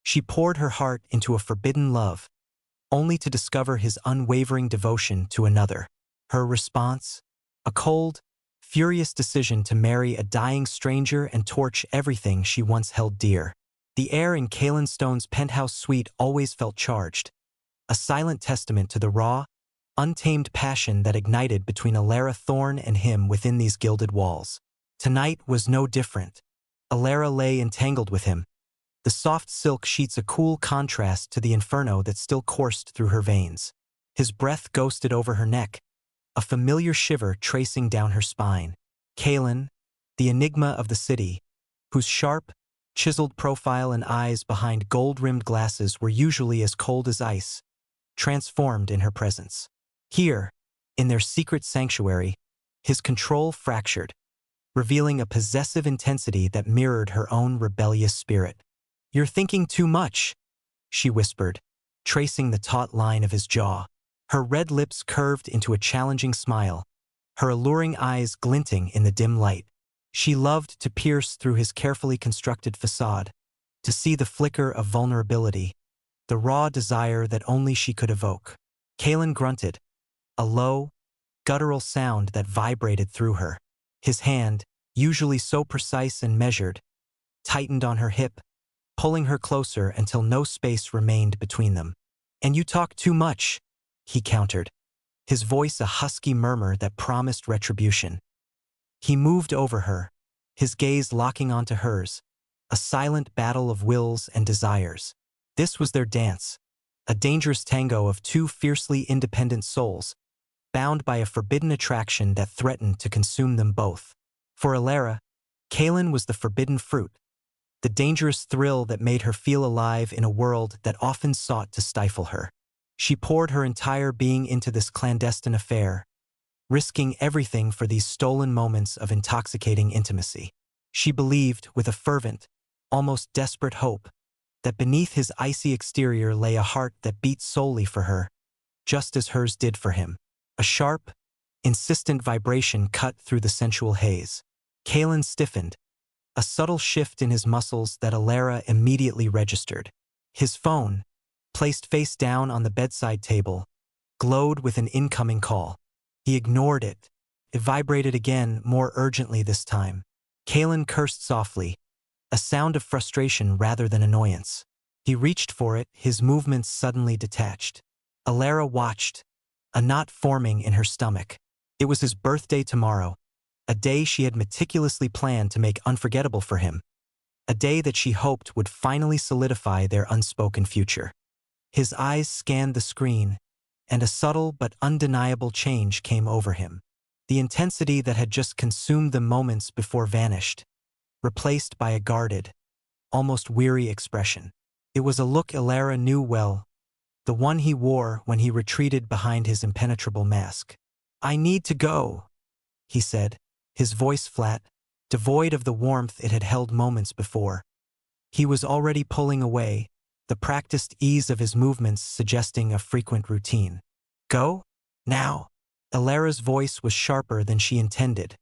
She poured her heart into a forbidden love, only to discover his unwavering devotion to another. Her response? A cold, furious decision to marry a dying stranger and torch everything she once held dear. The air in Kaelan Stone's penthouse suite always felt charged, a silent testament to the raw, untamed passion that ignited between Alara Thorne and him within these gilded walls. Tonight was no different. Alara lay entangled with him, the soft silk sheets a cool contrast to the inferno that still coursed through her veins. His breath ghosted over her neck, a familiar shiver tracing down her spine. Kaelan, the enigma of the city, whose sharp, chiseled profile and eyes behind gold-rimmed glasses were usually as cold as ice, transformed in her presence. Here, in their secret sanctuary, his control fractured, revealing a possessive intensity that mirrored her own rebellious spirit. "You're thinking too much," she whispered, tracing the taut line of his jaw. Her red lips curved into a challenging smile, her alluring eyes glinting in the dim light. She loved to pierce through his carefully constructed facade, to see the flicker of vulnerability, the raw desire that only she could evoke. Kaelan grunted, a low, guttural sound that vibrated through her. His hand, usually so precise and measured, tightened on her hip, pulling her closer until no space remained between them. "And you talk too much," he countered, his voice a husky murmur that promised retribution. He moved over her, his gaze locking onto hers, a silent battle of wills and desires. This was their dance, a dangerous tango of two fiercely independent souls, bound by a forbidden attraction that threatened to consume them both. For Alara, Kaelan was the forbidden fruit, the dangerous thrill that made her feel alive in a world that often sought to stifle her. She poured her entire being into this clandestine affair, risking everything for these stolen moments of intoxicating intimacy. She believed, with a fervent, almost desperate hope, that beneath his icy exterior lay a heart that beat solely for her, just as hers did for him. A sharp, insistent vibration cut through the sensual haze. Kaelan stiffened, a subtle shift in his muscles that Alara immediately registered. His phone, placed face down on the bedside table, glowed with an incoming call. He ignored it. It vibrated again, more urgently this time. Kaelan cursed softly, a sound of frustration rather than annoyance. He reached for it, his movements suddenly detached. Alara watched, a knot forming in her stomach. It was his birthday tomorrow, a day she had meticulously planned to make unforgettable for him, a day that she hoped would finally solidify their unspoken future. His eyes scanned the screen, and a subtle but undeniable change came over him. The intensity that had just consumed them moments before vanished, replaced by a guarded, almost weary expression. It was a look Alara knew well, the one he wore when he retreated behind his impenetrable mask. "I need to go," he said, his voice flat, devoid of the warmth it had held moments before. He was already pulling away, the practiced ease of his movements suggesting a frequent routine. "Go? Now?" Alara's voice was sharper than she intended,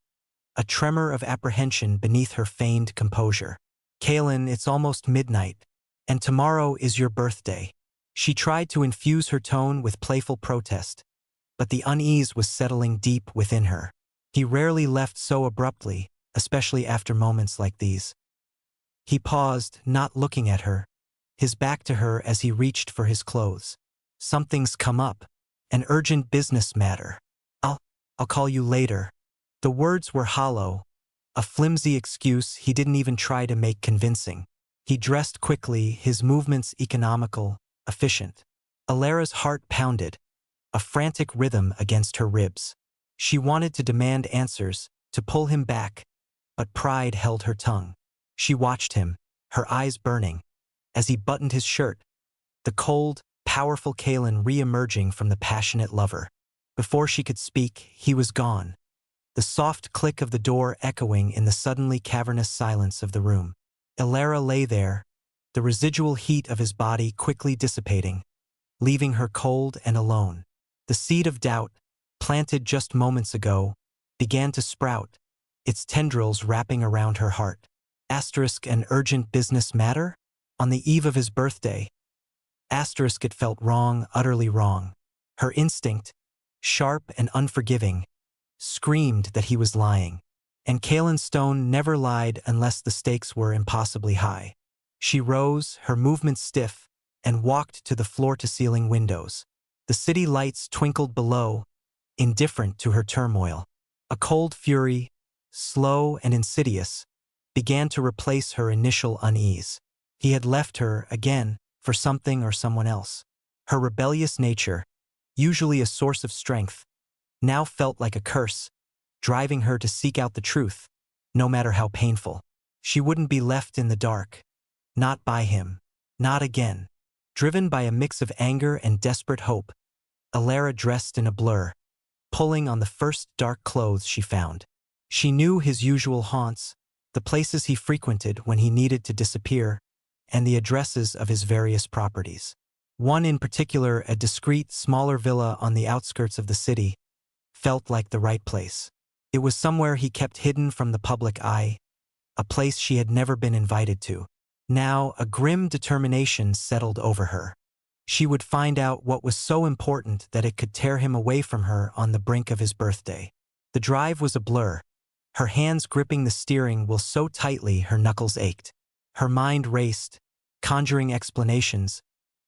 a tremor of apprehension beneath her feigned composure. "Kaelan, it's almost midnight, and tomorrow is your birthday." She tried to infuse her tone with playful protest, but the unease was settling deep within her. He rarely left so abruptly, especially after moments like these. He paused, not looking at her, his back to her as he reached for his clothes. "Something's come up. An urgent business matter. I'll call you later." The words were hollow, a flimsy excuse he didn't even try to make convincing. He dressed quickly, his movements economical, efficient. Alara's heart pounded, a frantic rhythm against her ribs. She wanted to demand answers, to pull him back, but pride held her tongue. She watched him, her eyes burning, as he buttoned his shirt, the cold, powerful Kaelan re-emerging from the passionate lover. Before she could speak, he was gone, the soft click of the door echoing in the suddenly cavernous silence of the room. Alara lay there, the residual heat of his body quickly dissipating, leaving her cold and alone. The seed of doubt, planted just moments ago, began to sprout, its tendrils wrapping around her heart. An urgent business matter? On the eve of his birthday. Asterisk, it felt wrong, utterly wrong. Her instinct, sharp and unforgiving, screamed that he was lying. And Kaelin Stone never lied unless the stakes were impossibly high. She rose, her movements stiff, and walked to the floor-to-ceiling windows. The city lights twinkled below, indifferent to her turmoil. A cold fury, slow and insidious, began to replace her initial unease. He had left her, again, for something or someone else. Her rebellious nature, usually a source of strength, now felt like a curse, driving her to seek out the truth, no matter how painful. She wouldn't be left in the dark. Not by him. Not again. Driven by a mix of anger and desperate hope, Alara dressed in a blur, pulling on the first dark clothes she found. She knew his usual haunts, the places he frequented when he needed to disappear, and the addresses of his various properties. One in particular, a discreet, smaller villa on the outskirts of the city, felt like the right place. It was somewhere he kept hidden from the public eye, a place she had never been invited to. Now, a grim determination settled over her. She would find out what was so important that it could tear him away from her on the brink of his birthday. The drive was a blur, her hands gripping the steering wheel so tightly her knuckles ached. Her mind raced, conjuring explanations,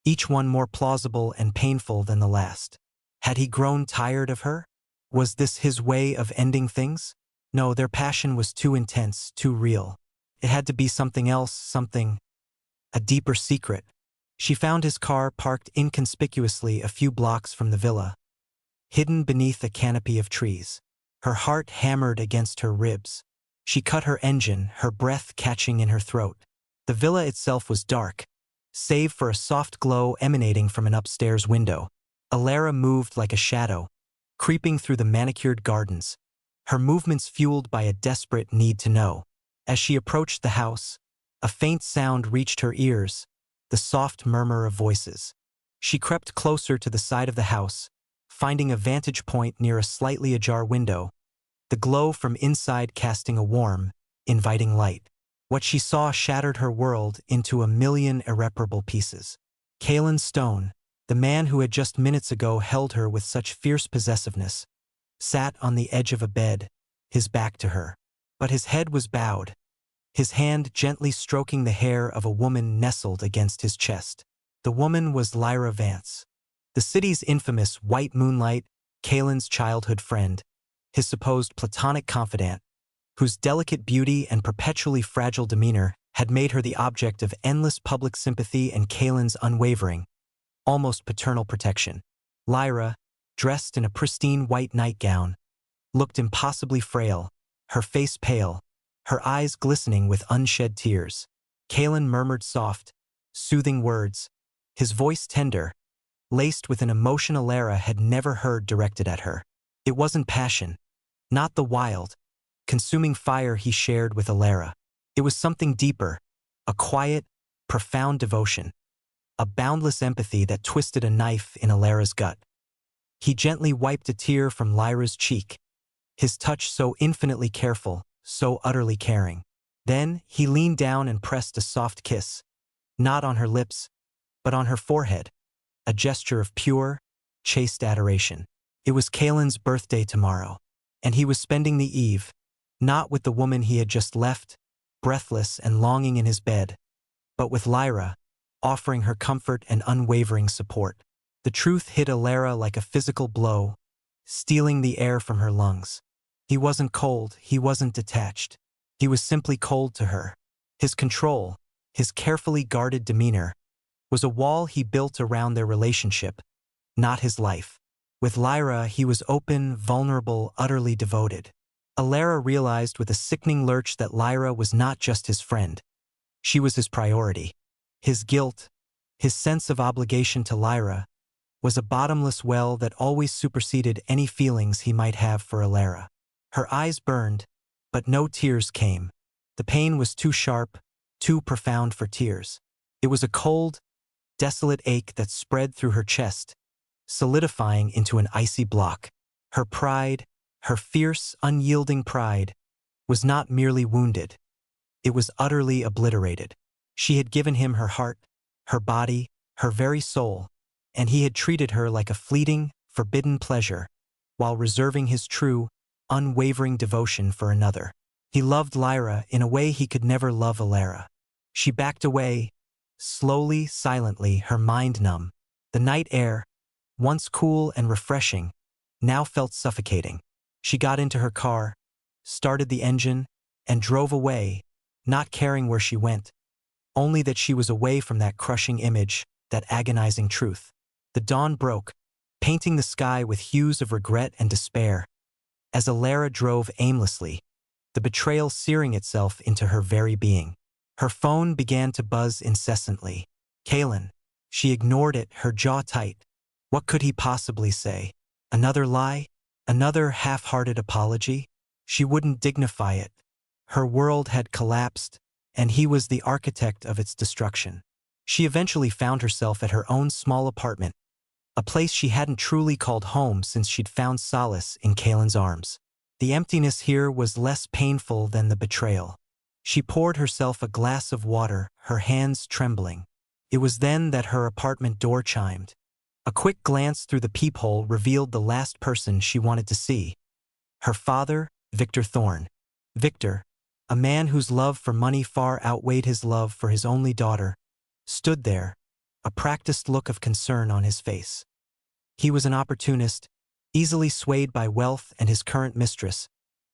each one more plausible and painful than the last. Had he grown tired of her? Was this his way of ending things? No, their passion was too intense, too real. It had to be something else, a deeper secret. She found his car parked inconspicuously a few blocks from the villa, hidden beneath a canopy of trees. Her heart hammered against her ribs. She cut her engine, her breath catching in her throat. The villa itself was dark, save for a soft glow emanating from an upstairs window. Alara moved like a shadow, creeping through the manicured gardens, her movements fueled by a desperate need to know. As she approached the house, a faint sound reached her ears, the soft murmur of voices. She crept closer to the side of the house, finding a vantage point near a slightly ajar window, the glow from inside casting a warm, inviting light. What she saw shattered her world into a million irreparable pieces. Kaelin Stone, the man who had just minutes ago held her with such fierce possessiveness, sat on the edge of a bed, his back to her. But his head was bowed, his hand gently stroking the hair of a woman nestled against his chest. The woman was Lyra Vance, the city's infamous White Moonlight, Kaelin's childhood friend, his supposed platonic confidant, whose delicate beauty and perpetually fragile demeanor had made her the object of endless public sympathy and Kaelin's unwavering, almost paternal protection. Lyra, dressed in a pristine white nightgown, looked impossibly frail, her face pale, her eyes glistening with unshed tears. Kaelin murmured soft, soothing words, his voice tender, laced with an emotion Alara had never heard directed at her. It wasn't passion, not the wild, consuming fire he shared with Alara. It was something deeper, a quiet, profound devotion, a boundless empathy that twisted a knife in Alara's gut. He gently wiped a tear from Lyra's cheek, his touch so infinitely careful, so utterly caring. Then he leaned down and pressed a soft kiss, not on her lips, but on her forehead, a gesture of pure, chaste adoration. It was Kaelin's birthday tomorrow, and he was spending the eve, not with the woman he had just left, breathless and longing in his bed, but with Lyra, offering her comfort and unwavering support. The truth hit Alara like a physical blow, stealing the air from her lungs. He wasn't cold, he wasn't detached. He was simply cold to her. His control, his carefully guarded demeanor, was a wall he built around their relationship, not his life. With Lyra, he was open, vulnerable, utterly devoted. Alara realized with a sickening lurch that Lyra was not just his friend. She was his priority. His guilt, his sense of obligation to Lyra, was a bottomless well that always superseded any feelings he might have for Alara. Her eyes burned, but no tears came. The pain was too sharp, too profound for tears. It was a cold, desolate ache that spread through her chest, solidifying into an icy block. Her pride, her fierce, unyielding pride, was not merely wounded. It was utterly obliterated. She had given him her heart, her body, her very soul, and he had treated her like a fleeting, forbidden pleasure, while reserving his true, unwavering devotion for another. He loved Lyra in a way he could never love Alara. She backed away, slowly, silently, her mind numb. The night air, once cool and refreshing, now felt suffocating. She got into her car, started the engine, and drove away, not caring where she went, only that she was away from that crushing image, that agonizing truth. The dawn broke, painting the sky with hues of regret and despair. As Alara drove aimlessly, the betrayal searing itself into her very being. Her phone began to buzz incessantly. Kalen. She ignored it, her jaw tight. What could he possibly say? Another lie? Another half-hearted apology? She wouldn't dignify it. Her world had collapsed, and he was the architect of its destruction. She eventually found herself at her own small apartment, a place she hadn't truly called home since she'd found solace in Kalen's arms. The emptiness here was less painful than the betrayal. She poured herself a glass of water, her hands trembling. It was then that her apartment door chimed. A quick glance through the peephole revealed the last person she wanted to see. Her father, Victor Thorne. Victor, a man whose love for money far outweighed his love for his only daughter, stood there, a practiced look of concern on his face. He was an opportunist, easily swayed by wealth and his current mistress,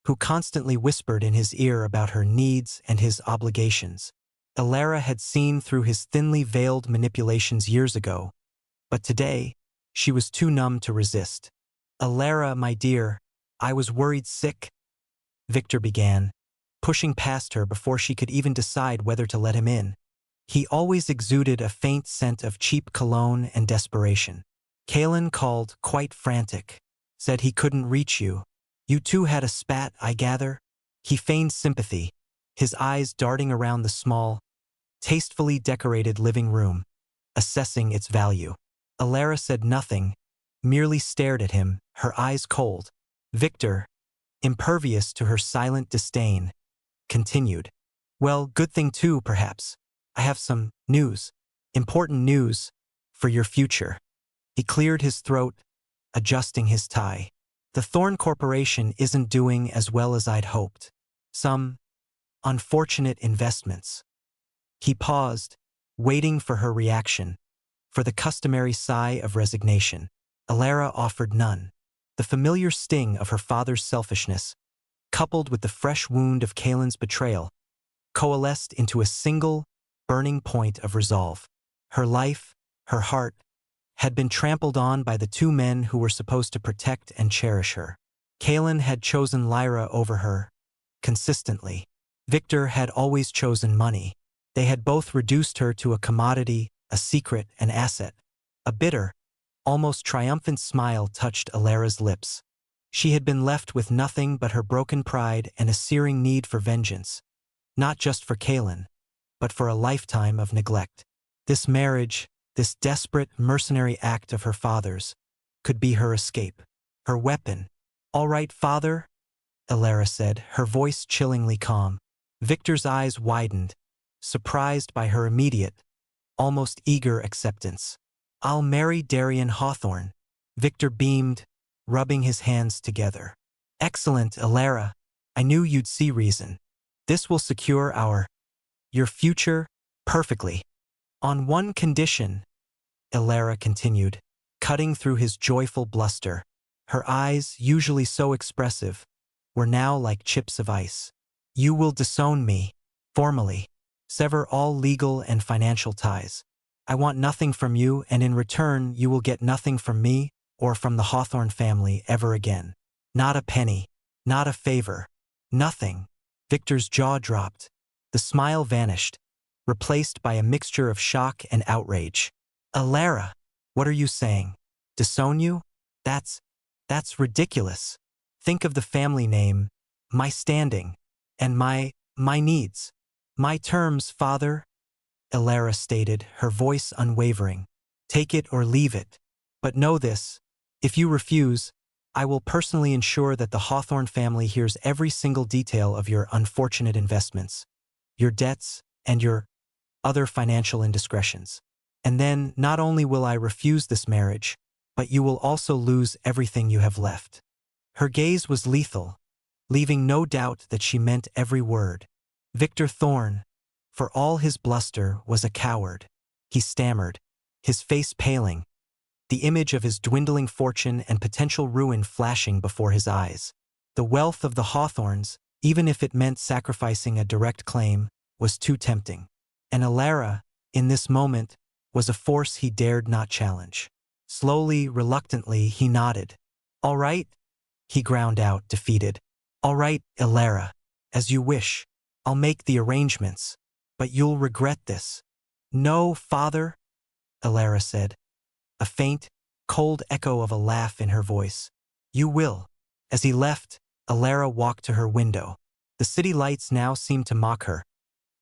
who constantly whispered in his ear about her needs and his obligations. Alara had seen through his thinly veiled manipulations years ago, but today, she was too numb to resist. "Alara, my dear, I was worried sick," Victor began, pushing past her before she could even decide whether to let him in. He always exuded a faint scent of cheap cologne and desperation. Kalen called, quite frantic, said he couldn't reach you. "You two had a spat, I gather?" He feigned sympathy, his eyes darting around the small, tastefully decorated living room, assessing its value. Alara said nothing, merely stared at him, her eyes cold. Victor, impervious to her silent disdain, continued. "Well, good thing too, perhaps. I have some news, important news, for your future." He cleared his throat, adjusting his tie. "The Thorne Corporation isn't doing as well as I'd hoped. Some unfortunate investments." He paused, waiting for her reaction, for the customary sigh of resignation. Alara offered none. The familiar sting of her father's selfishness, coupled with the fresh wound of Kalen's betrayal, coalesced into a single, burning point of resolve. Her life, her heart, had been trampled on by the two men who were supposed to protect and cherish her. Kalen had chosen Lyra over her, consistently. Victor had always chosen money. They had both reduced her to a commodity, a secret, an asset. A bitter, almost triumphant smile touched Alara's lips. She had been left with nothing but her broken pride and a searing need for vengeance, not just for Kalen, but for a lifetime of neglect. This marriage, this desperate, mercenary act of her father's, could be her escape, her weapon. "All right, father," Alara said, her voice chillingly calm. Victor's eyes widened, surprised by her immediate, almost eager acceptance. "I'll marry Darian Hawthorne." Victor beamed, rubbing his hands together. "Excellent, Alara. I knew you'd see reason. This will secure your future, perfectly. On one condition," Alara continued, cutting through his joyful bluster. Her eyes, usually so expressive, were now like chips of ice. "You will disown me, formally. Sever all legal and financial ties. I want nothing from you, and in return you will get nothing from me or from the Hawthorne family ever again. Not a penny, not a favor, nothing." Victor's jaw dropped. The smile vanished, replaced by a mixture of shock and outrage. "Alara, what are you saying? Disown you? That's ridiculous. Think of the family name, my standing, and my needs." "My terms, father," Alara stated, her voice unwavering. "Take it or leave it. But know this, if you refuse, I will personally ensure that the Hawthorne family hears every single detail of your unfortunate investments, your debts, and your other financial indiscretions. And then, not only will I refuse this marriage, but you will also lose everything you have left. Her gaze was lethal, leaving no doubt that she meant every word. Victor Thorne, for all his bluster, was a coward. He stammered, his face paling, the image of his dwindling fortune and potential ruin flashing before his eyes. The wealth of the Hawthorns, even if it meant sacrificing a direct claim, was too tempting. And Elara, in this moment, was a force he dared not challenge. Slowly, reluctantly, he nodded. "All right," he ground out, defeated. "All right, Elara, as you wish. I'll make the arrangements. But you'll regret this." "No, father," Elara said, a faint, cold echo of a laugh in her voice. "You will." As he left, Elara walked to her window. The city lights now seemed to mock her,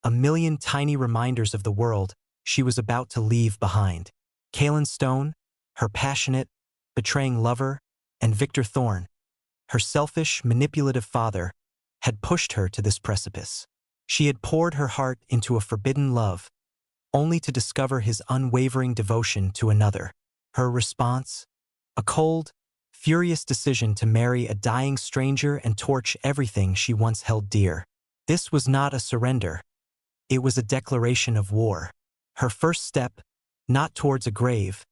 a million tiny reminders of the world she was about to leave behind. Kaelin Stone, her passionate, betraying lover, and Victor Thorne, her selfish, manipulative father, had pushed her to this precipice. She had poured her heart into a forbidden love, only to discover his unwavering devotion to another. Her response? A cold, furious decision to marry a dying stranger and torch everything she once held dear. This was not a surrender. It was a declaration of war. Her first step, not towards a grave,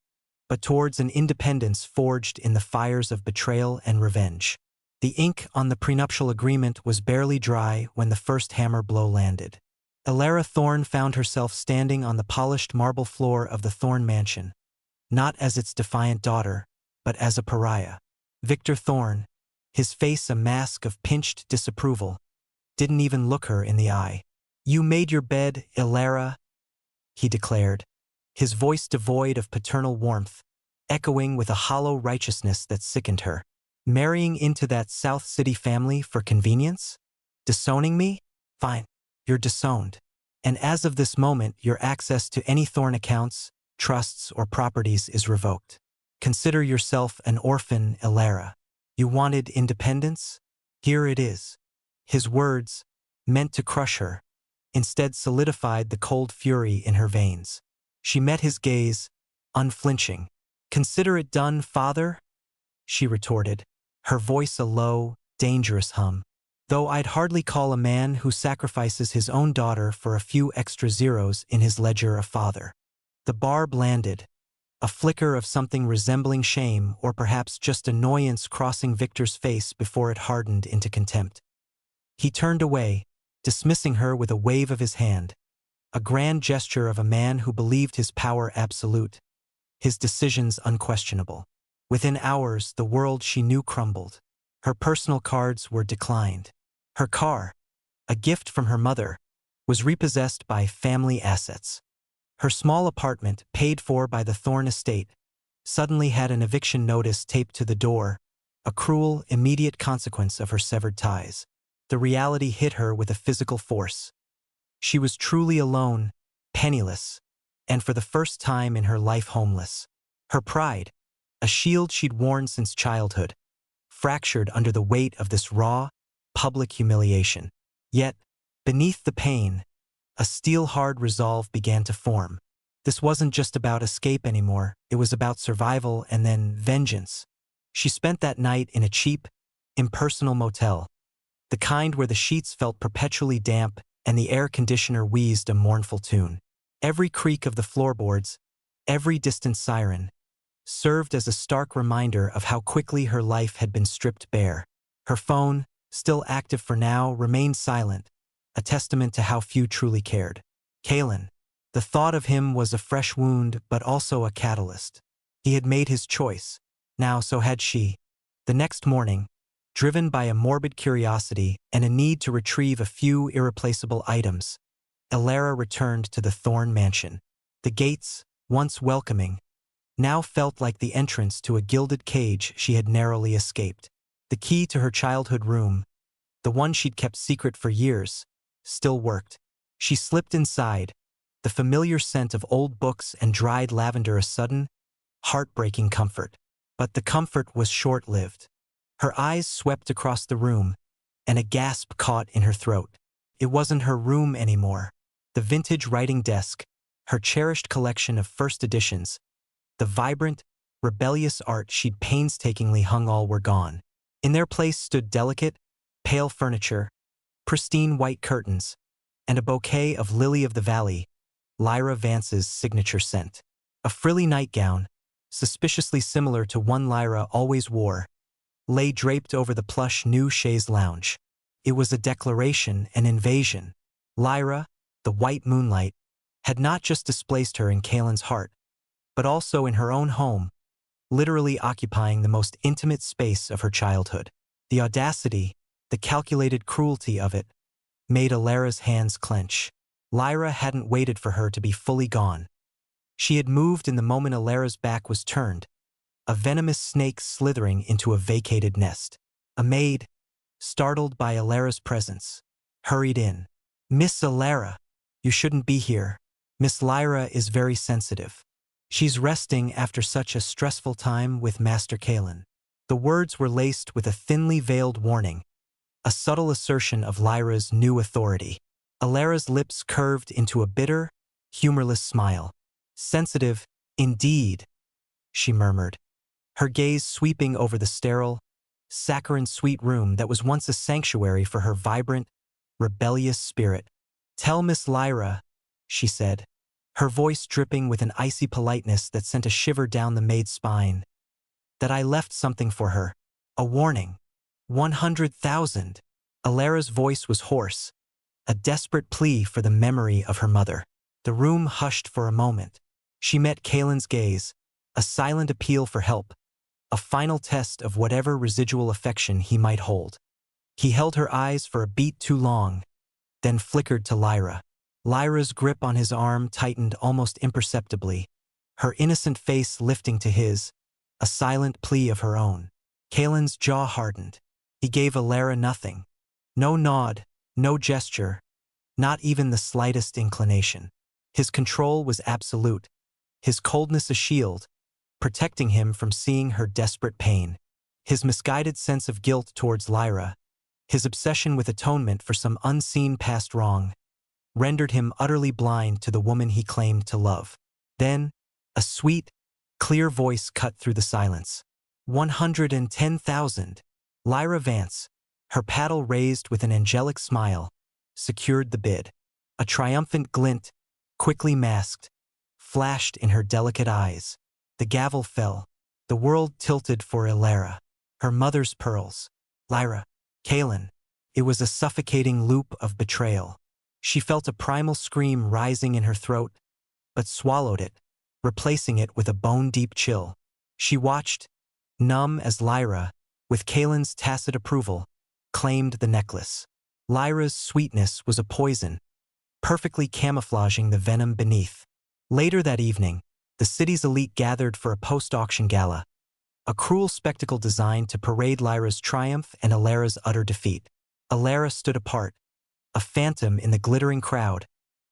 but towards an independence forged in the fires of betrayal and revenge. The ink on the prenuptial agreement was barely dry when the first hammer blow landed. Elara Thorne found herself standing on the polished marble floor of the Thorne mansion, not as its defiant daughter, but as a pariah. Victor Thorne, his face a mask of pinched disapproval, didn't even look her in the eye. "You made your bed, Elara," he declared, his voice devoid of paternal warmth, echoing with a hollow righteousness that sickened her. "Marrying into that South City family for convenience? Disowning me? Fine, you're disowned. And as of this moment, your access to any Thorne accounts, trusts, or properties is revoked. Consider yourself an orphan, Elara. You wanted independence? Here it is." His words, meant to crush her, instead solidified the cold fury in her veins. She met his gaze, unflinching. "Consider it done, father?" she retorted, her voice a low, dangerous hum. "Though I'd hardly call a man who sacrifices his own daughter for a few extra zeros in his ledger a father." The barb landed, a flicker of something resembling shame or perhaps just annoyance crossing Victor's face before it hardened into contempt. He turned away, dismissing her with a wave of his hand, a grand gesture of a man who believed his power absolute, his decisions unquestionable. Within hours, the world she knew crumbled. Her personal cards were declined. Her car, a gift from her mother, was repossessed by family assets. Her small apartment, paid for by the Thorne estate, suddenly had an eviction notice taped to the door, a cruel, immediate consequence of her severed ties. The reality hit her with a physical force. She was truly alone, penniless, and for the first time in her life homeless. Her pride, a shield she'd worn since childhood, fractured under the weight of this raw, public humiliation. Yet, beneath the pain, a steel-hard resolve began to form. This wasn't just about escape anymore, it was about survival and then vengeance. She spent that night in a cheap, impersonal motel, the kind where the sheets felt perpetually damp and the air conditioner wheezed a mournful tune. Every creak of the floorboards, every distant siren, served as a stark reminder of how quickly her life had been stripped bare. Her phone, still active for now, remained silent, a testament to how few truly cared. Kaelin. The thought of him was a fresh wound, but also a catalyst. He had made his choice. Now so had she. The next morning, driven by a morbid curiosity and a need to retrieve a few irreplaceable items, Elara returned to the Thorne mansion. The gates, once welcoming, now felt like the entrance to a gilded cage she had narrowly escaped. The key to her childhood room, the one she'd kept secret for years, still worked. She slipped inside, the familiar scent of old books and dried lavender a sudden, heartbreaking comfort. But the comfort was short-lived. Her eyes swept across the room, and a gasp caught in her throat. It wasn't her room anymore. The vintage writing desk, her cherished collection of first editions, the vibrant, rebellious art she'd painstakingly hung all were gone. In their place stood delicate, pale furniture, pristine white curtains, and a bouquet of lily of the valley, Lyra Vance's signature scent. A frilly nightgown, suspiciously similar to one Lyra always wore, lay draped over the plush new chaise lounge. It was a declaration, an invasion. Lyra, the white moonlight, had not just displaced her in Kaelin's heart, but also in her own home, literally occupying the most intimate space of her childhood. The audacity, the calculated cruelty of it, made Alara's hands clench. Lyra hadn't waited for her to be fully gone. She had moved in the moment Alara's back was turned, a venomous snake slithering into a vacated nest. A maid, startled by Alara's presence, hurried in. "Miss Alara, you shouldn't be here. Miss Lyra is very sensitive. She's resting after such a stressful time with Master Kaelin." The words were laced with a thinly veiled warning, a subtle assertion of Lyra's new authority. Alara's lips curved into a bitter, humorless smile. "Sensitive, indeed," she murmured, her gaze sweeping over the sterile, saccharine sweet room that was once a sanctuary for her vibrant, rebellious spirit. "Tell Miss Lyra," she said, her voice dripping with an icy politeness that sent a shiver down the maid's spine, "that I left something for her. A warning. 100,000. Alara's voice was hoarse, a desperate plea for the memory of her mother. The room hushed for a moment. She met Kaelin's gaze, a silent appeal for help, a final test of whatever residual affection he might hold. He held her eyes for a beat too long, then flickered to Lyra. Lyra's grip on his arm tightened almost imperceptibly, her innocent face lifting to his, a silent plea of her own. Kaelin's jaw hardened. He gave Alara nothing. No nod, no gesture, not even the slightest inclination. His control was absolute, his coldness a shield, protecting him from seeing her desperate pain. His misguided sense of guilt towards Lyra, his obsession with atonement for some unseen past wrong, rendered him utterly blind to the woman he claimed to love. Then, a sweet, clear voice cut through the silence. 110,000. Lyra Vance, her paddle raised with an angelic smile, secured the bid. A triumphant glint, quickly masked, flashed in her delicate eyes. The gavel fell. The world tilted for Alara. Her mother's pearls. Lyra. Kaelin. It was a suffocating loop of betrayal. She felt a primal scream rising in her throat, but swallowed it, replacing it with a bone-deep chill. She watched, numb as Lyra, with Kaelin's tacit approval, claimed the necklace. Lyra's sweetness was a poison, perfectly camouflaging the venom beneath. Later that evening, the city's elite gathered for a post-auction gala, a cruel spectacle designed to parade Lyra's triumph and Alara's utter defeat. Alara stood apart, a phantom in the glittering crowd,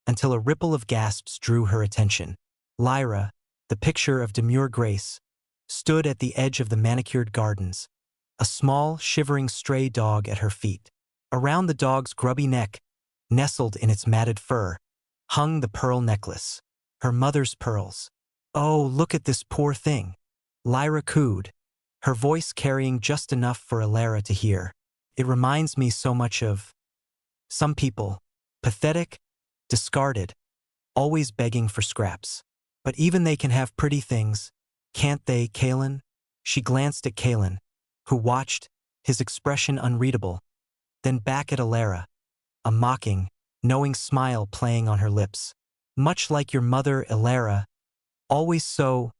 until a ripple of gasps drew her attention. Lyra, the picture of demure grace, stood at the edge of the manicured gardens, a small, shivering stray dog at her feet. Around the dog's grubby neck, nestled in its matted fur, hung the pearl necklace, her mother's pearls. "Oh, look at this poor thing," Lyra cooed, her voice carrying just enough for Alara to hear. "It reminds me so much of some people, pathetic, discarded, always begging for scraps. But even they can have pretty things, can't they, Kaelin?" She glanced at Kaelin, who watched, his expression unreadable, then back at Alara, a mocking, knowing smile playing on her lips. "Much like your mother, Alara, always so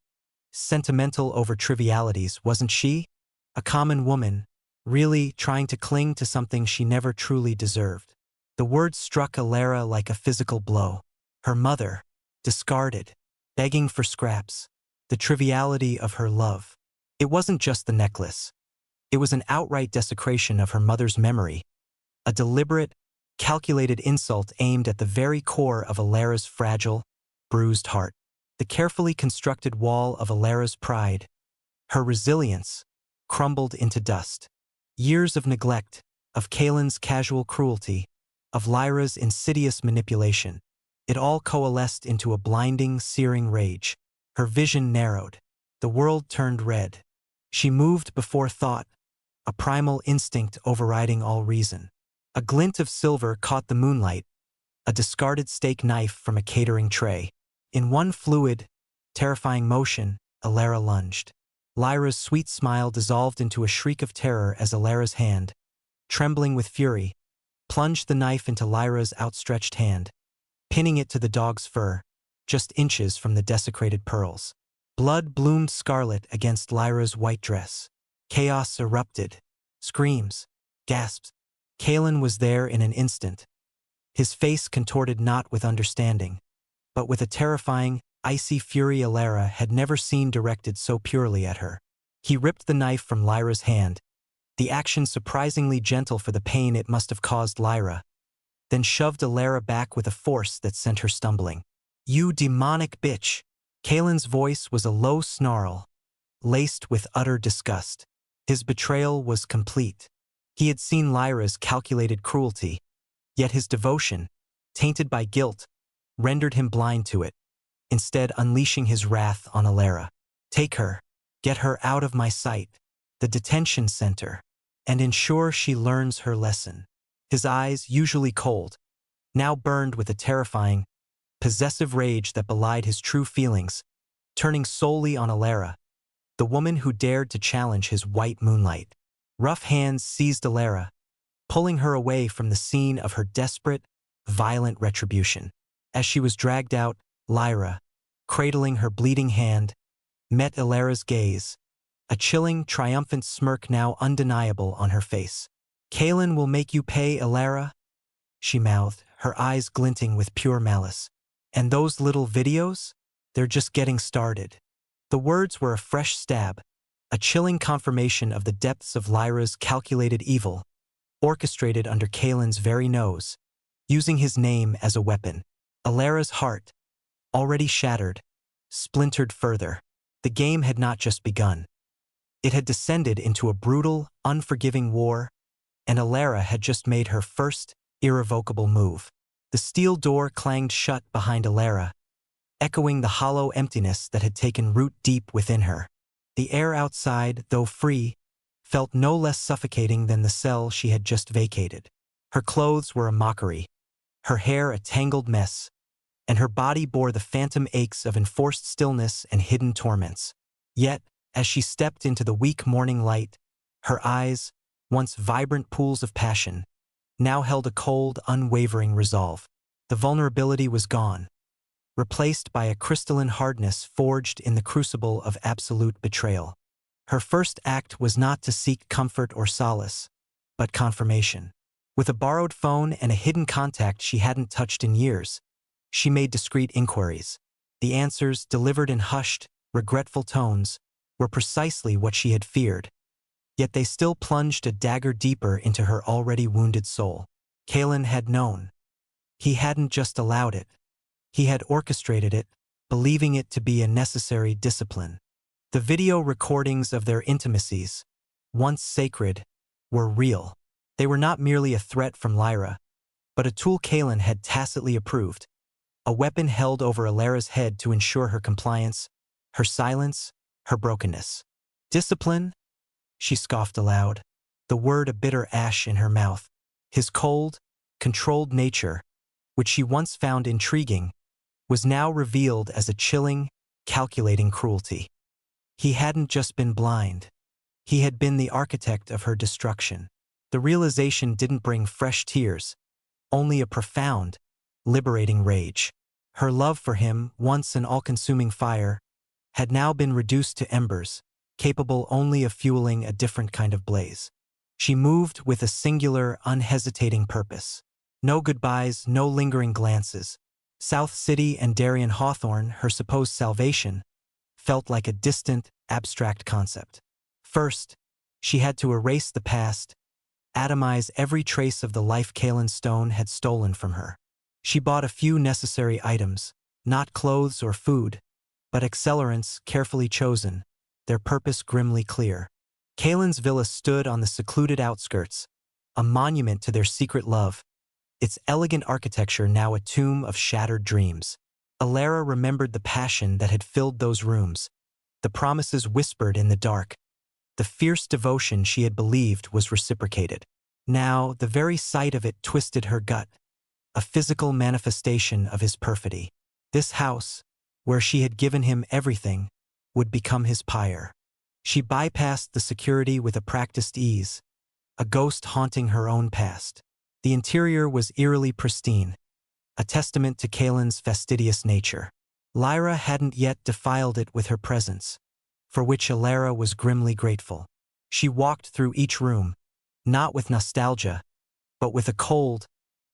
sentimental over trivialities, wasn't she? A common woman, really trying to cling to something she never truly deserved." The words struck Alara like a physical blow. Her mother, discarded, begging for scraps, the triviality of her love. It wasn't just the necklace. It was an outright desecration of her mother's memory, a deliberate, calculated insult aimed at the very core of Alara's fragile, bruised heart. The carefully constructed wall of Alara's pride, her resilience, crumbled into dust. Years of neglect, of Kaelin's casual cruelty, of Lyra's insidious manipulation. It all coalesced into a blinding, searing rage. Her vision narrowed. The world turned red. She moved before thought, a primal instinct overriding all reason. A glint of silver caught the moonlight, a discarded steak knife from a catering tray. In one fluid, terrifying motion, Alara lunged. Lyra's sweet smile dissolved into a shriek of terror as Alara's hand, trembling with fury, plunged the knife into Lyra's outstretched hand, pinning it to the dog's fur, just inches from the desecrated pearls. Blood bloomed scarlet against Lyra's white dress. Chaos erupted. Screams, gasps. Kalen was there in an instant. His face contorted not with understanding, but with a terrifying, icy fury Alara had never seen directed so purely at her. He ripped the knife from Lyra's hand, the action surprisingly gentle for the pain it must have caused Lyra, then shoved Alara back with a force that sent her stumbling. "You demonic bitch!" Kalen's voice was a low snarl, laced with utter disgust. His betrayal was complete. He had seen Lyra's calculated cruelty, yet his devotion, tainted by guilt, rendered him blind to it, instead unleashing his wrath on Alara. "Take her, get her out of my sight, the detention center, and ensure she learns her lesson." His eyes, usually cold, now burned with a terrifying, possessive rage that belied his true feelings, turning solely on Alara, the woman who dared to challenge his white moonlight. Rough hands seized Alara, pulling her away from the scene of her desperate, violent retribution. As she was dragged out, Lyra, cradling her bleeding hand, met Alara's gaze, a chilling, triumphant smirk now undeniable on her face. "Kalen will make you pay, Alara," she mouthed, her eyes glinting with pure malice. "And those little videos? They're just getting started." The words were a fresh stab, a chilling confirmation of the depths of Lyra's calculated evil, orchestrated under Kalen's very nose, using his name as a weapon. Alara's heart, already shattered, splintered further. The game had not just begun. It had descended into a brutal, unforgiving war, and Alara had just made her first, irrevocable move. The steel door clanged shut behind Alara, echoing the hollow emptiness that had taken root deep within her. The air outside, though free, felt no less suffocating than the cell she had just vacated. Her clothes were a mockery, her hair a tangled mess, and her body bore the phantom aches of enforced stillness and hidden torments. Yet, as she stepped into the weak morning light, her eyes, once vibrant pools of passion, now held a cold, unwavering resolve. The vulnerability was gone, replaced by a crystalline hardness forged in the crucible of absolute betrayal. Her first act was not to seek comfort or solace, but confirmation. With a borrowed phone and a hidden contact she hadn't touched in years, she made discreet inquiries. The answers, delivered in hushed, regretful tones, were precisely what she had feared, yet they still plunged a dagger deeper into her already wounded soul. Kalen had known. He hadn't just allowed it. He had orchestrated it, believing it to be a necessary discipline. The video recordings of their intimacies, once sacred, were real. They were not merely a threat from Lyra, but a tool Kalen had tacitly approved, a weapon held over Alara's head to ensure her compliance, her silence, her brokenness. "Discipline?" she scoffed aloud, the word a bitter ash in her mouth. His cold, controlled nature, which she once found intriguing, was now revealed as a chilling, calculating cruelty. He hadn't just been blind. He had been the architect of her destruction. The realization didn't bring fresh tears, only a profound, liberating rage. Her love for him, once an all-consuming fire, had now been reduced to embers, capable only of fueling a different kind of blaze. She moved with a singular, unhesitating purpose. No goodbyes, no lingering glances. South City and Darien Hawthorne, her supposed salvation, felt like a distant, abstract concept. First, she had to erase the past, atomize every trace of the life Kalen Stone had stolen from her. She bought a few necessary items, not clothes or food, but accelerants carefully chosen, their purpose grimly clear. Kalen's villa stood on the secluded outskirts, a monument to their secret love, its elegant architecture now a tomb of shattered dreams. Alara remembered the passion that had filled those rooms, the promises whispered in the dark, the fierce devotion she had believed was reciprocated. Now, the very sight of it twisted her gut, a physical manifestation of his perfidy. This house, where she had given him everything, would become his pyre. She bypassed the security with a practiced ease, a ghost haunting her own past. The interior was eerily pristine, a testament to Kaelin's fastidious nature. Lyra hadn't yet defiled it with her presence, for which Alara was grimly grateful. She walked through each room, not with nostalgia, but with a cold,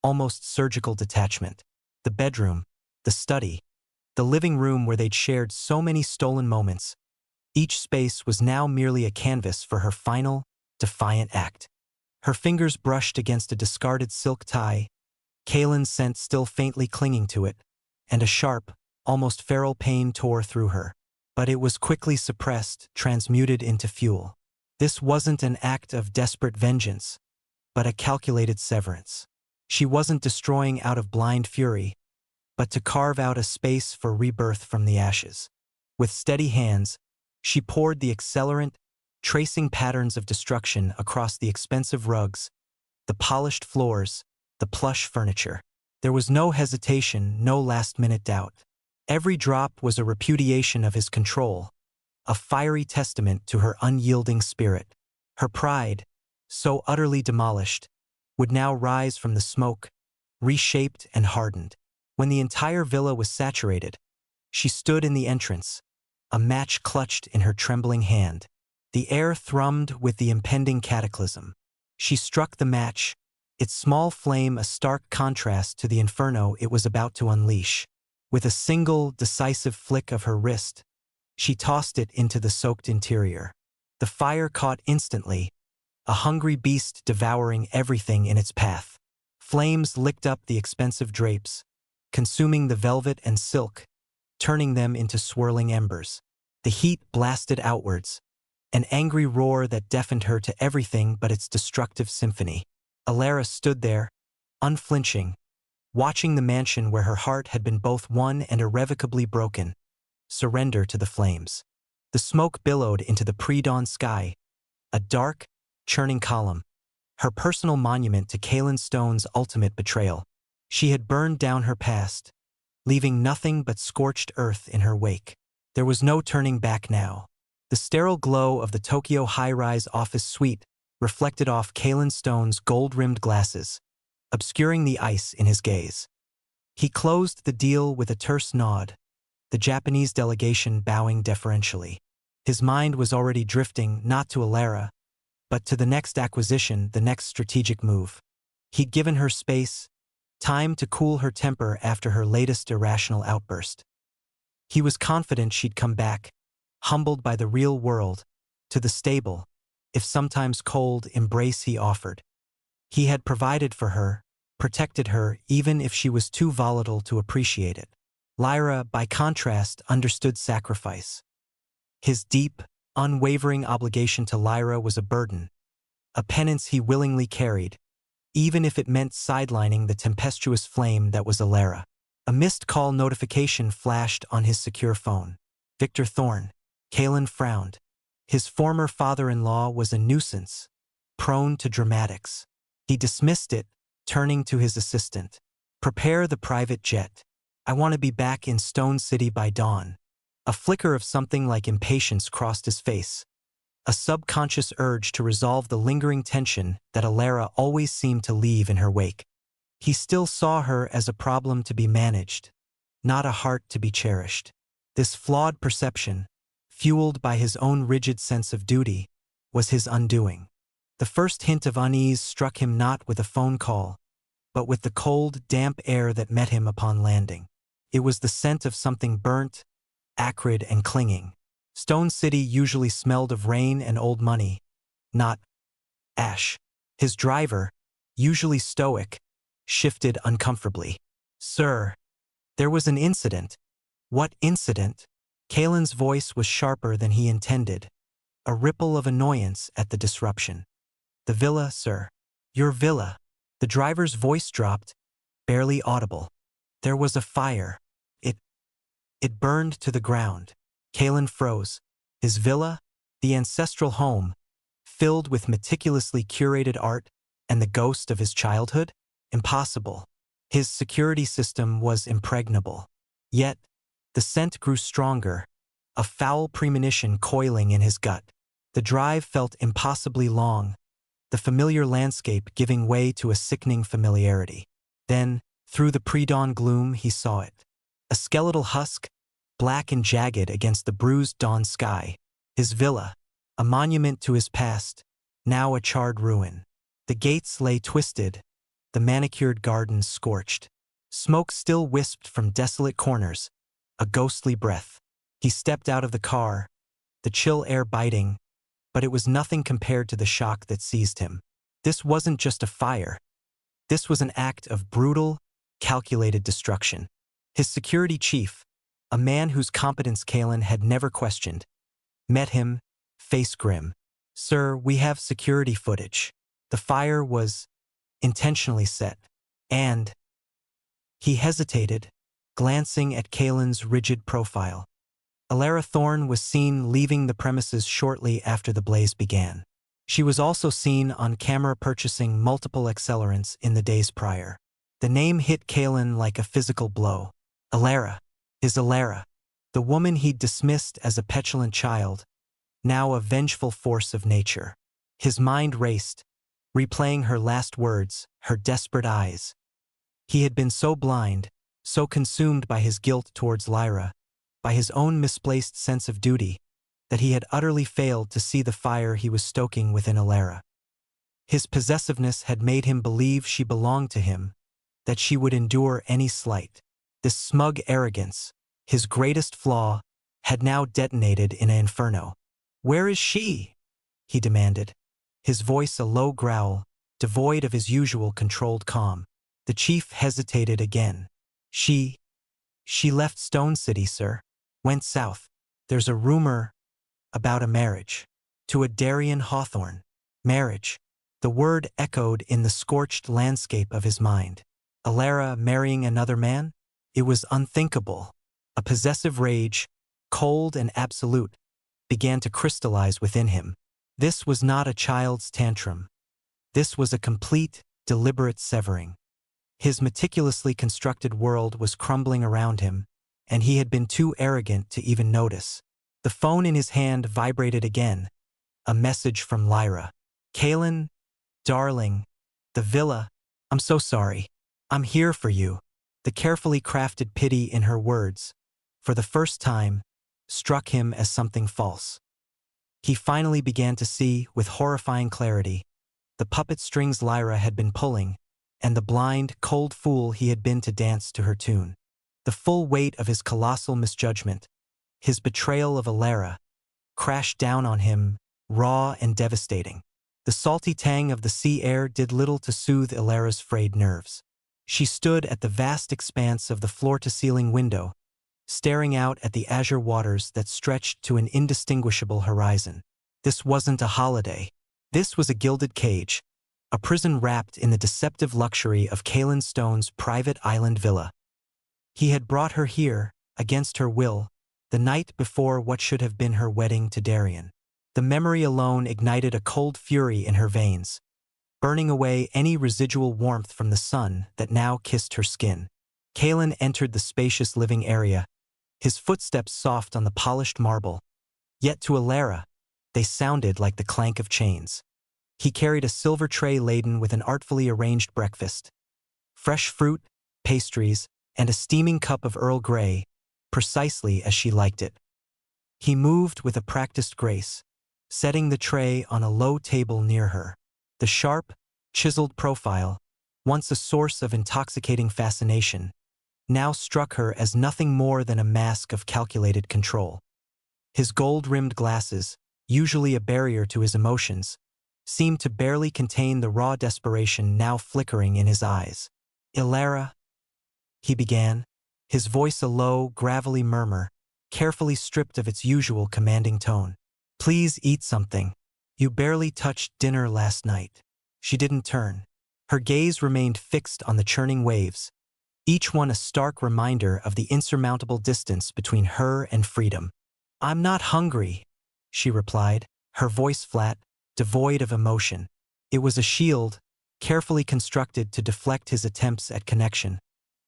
almost surgical detachment. The bedroom, the study, the living room where they'd shared so many stolen moments, each space was now merely a canvas for her final, defiant act. Her fingers brushed against a discarded silk tie, Kaelin's scent still faintly clinging to it, and a sharp, almost feral pain tore through her. But it was quickly suppressed, transmuted into fuel. This wasn't an act of desperate vengeance, but a calculated severance. She wasn't destroying out of blind fury, but to carve out a space for rebirth from the ashes. With steady hands, she poured the accelerant, tracing patterns of destruction across the expensive rugs, the polished floors, the plush furniture. There was no hesitation, no last-minute doubt. Every drop was a repudiation of his control, a fiery testament to her unyielding spirit. Her pride, so utterly demolished, would now rise from the smoke, reshaped and hardened. When the entire villa was saturated, she stood in the entrance, a match clutched in her trembling hand. The air thrummed with the impending cataclysm. She struck the match, its small flame a stark contrast to the inferno it was about to unleash. With a single, decisive flick of her wrist, she tossed it into the soaked interior. The fire caught instantly, a hungry beast devouring everything in its path. Flames licked up the expensive drapes, consuming the velvet and silk, turning them into swirling embers. The heat blasted outwards, an angry roar that deafened her to everything but its destructive symphony. Alara stood there, unflinching, watching the mansion where her heart had been both won and irrevocably broken surrender to the flames. The smoke billowed into the pre-dawn sky, a dark, churning column, her personal monument to Kaelin Stone's ultimate betrayal. She had burned down her past, leaving nothing but scorched earth in her wake. There was no turning back now. The sterile glow of the Tokyo high-rise office suite reflected off Kaelin Stone's gold-rimmed glasses, obscuring the ice in his gaze. He closed the deal with a terse nod, the Japanese delegation bowing deferentially. His mind was already drifting not to Alara, but to the next acquisition, the next strategic move. He'd given her space, time to cool her temper after her latest irrational outburst. He was confident she'd come back, humbled by the real world, to the stable, if sometimes cold, embrace he offered. He had provided for her, protected her even if she was too volatile to appreciate it. Lyra, by contrast, understood sacrifice. His deep, unwavering obligation to Lyra was a burden, a penance he willingly carried, even if it meant sidelining the tempestuous flame that was Alara. A missed call notification flashed on his secure phone. Victor Thorne. Kaelin frowned. His former father-in-law was a nuisance, prone to dramatics. He dismissed it, turning to his assistant. Prepare the private jet. I want to be back in Stone City by dawn. A flicker of something like impatience crossed his face, a subconscious urge to resolve the lingering tension that Alara always seemed to leave in her wake. He still saw her as a problem to be managed, not a heart to be cherished. This flawed perception, fueled by his own rigid sense of duty, was his undoing. The first hint of unease struck him not with a phone call, but with the cold, damp air that met him upon landing. It was the scent of something burnt, acrid and clinging. Stone City usually smelled of rain and old money, not ash. His driver, usually stoic, shifted uncomfortably. Sir, there was an incident. What incident? Kaelin's voice was sharper than he intended, a ripple of annoyance at the disruption. The villa, sir. Your villa. The driver's voice dropped, barely audible. There was a fire. It It burned to the ground. Kalen froze. His villa, the ancestral home, filled with meticulously curated art and the ghost of his childhood? Impossible. His security system was impregnable. Yet, the scent grew stronger, a foul premonition coiling in his gut. The drive felt impossibly long, the familiar landscape giving way to a sickening familiarity. Then, through the pre-dawn gloom, he saw it. A skeletal husk, black and jagged against the bruised dawn sky. His villa, a monument to his past, now a charred ruin. The gates lay twisted, the manicured gardens scorched. Smoke still wisped from desolate corners, a ghostly breath. He stepped out of the car, the chill air biting, but it was nothing compared to the shock that seized him. This wasn't just a fire. This was an act of brutal, calculated destruction. His security chief, a man whose competence Kalen had never questioned, met him, face grim. "Sir, we have security footage. The fire was intentionally set." And he hesitated, glancing at Kalen's rigid profile. Alara Thorne was seen leaving the premises shortly after the blaze began. She was also seen on camera purchasing multiple accelerants in the days prior. The name hit Kalen like a physical blow. Alara, his Alara, the woman he'd dismissed as a petulant child, now a vengeful force of nature. His mind raced, replaying her last words, her desperate eyes. He had been so blind, so consumed by his guilt towards Lyra, by his own misplaced sense of duty, that he had utterly failed to see the fire he was stoking within Alara. His possessiveness had made him believe she belonged to him, that she would endure any slight. This smug arrogance, his greatest flaw, had now detonated in an inferno. "Where is she?" he demanded, his voice a low growl, devoid of his usual controlled calm. The chief hesitated again. She left Stone City, sir. Went south. There's a rumor about a marriage. To a Darian Hawthorne. Marriage. The word echoed in the scorched landscape of his mind. Alara marrying another man? It was unthinkable. A possessive rage, cold and absolute, began to crystallize within him. This was not a child's tantrum. This was a complete, deliberate severing. His meticulously constructed world was crumbling around him, and he had been too arrogant to even notice. The phone in his hand vibrated again, a message from Lyra. "Kalen, darling, the villa, I'm so sorry. I'm here for you." The carefully crafted pity in her words, for the first time, struck him as something false. He finally began to see, with horrifying clarity, the puppet strings Lyra had been pulling, and the blind, cold fool he had been to dance to her tune. The full weight of his colossal misjudgment, his betrayal of Alara, crashed down on him, raw and devastating. The salty tang of the sea air did little to soothe Alara's frayed nerves. She stood at the vast expanse of the floor-to-ceiling window, staring out at the azure waters that stretched to an indistinguishable horizon. This wasn't a holiday. This was a gilded cage, a prison wrapped in the deceptive luxury of Kalen Stone's private island villa. He had brought her here, against her will, the night before what should have been her wedding to Darian. The memory alone ignited a cold fury in her veins, burning away any residual warmth from the sun that now kissed her skin. Kalen entered the spacious living area, his footsteps soft on the polished marble, yet to Alara, they sounded like the clank of chains. He carried a silver tray laden with an artfully arranged breakfast. Fresh fruit, pastries, and a steaming cup of Earl Grey, precisely as she liked it. He moved with a practiced grace, setting the tray on a low table near her. The sharp, chiseled profile, once a source of intoxicating fascination, now struck her as nothing more than a mask of calculated control. His gold-rimmed glasses, usually a barrier to his emotions, seemed to barely contain the raw desperation now flickering in his eyes. "Alara," he began, his voice a low, gravelly murmur, carefully stripped of its usual commanding tone. "Please eat something. You barely touched dinner last night." She didn't turn. Her gaze remained fixed on the churning waves, each one a stark reminder of the insurmountable distance between her and freedom. "I'm not hungry," she replied, her voice flat, devoid of emotion. It was a shield, carefully constructed to deflect his attempts at connection,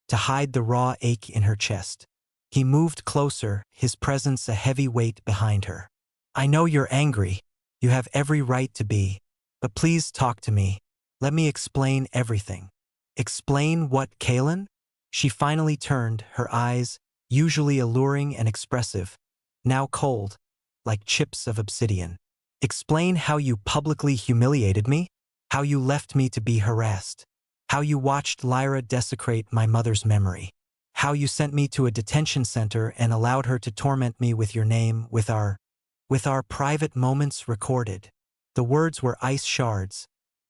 to hide the raw ache in her chest. He moved closer, his presence a heavy weight behind her. "I know you're angry. You have every right to be. But please talk to me. Let me explain everything." "Explain what, Kaylin?" She finally turned, her eyes, usually alluring and expressive, now cold, like chips of obsidian. "Explain how you publicly humiliated me? How you left me to be harassed? How you watched Lyra desecrate my mother's memory? How you sent me to a detention center and allowed her to torment me with your name, with our private moments recorded?" The words were ice shards,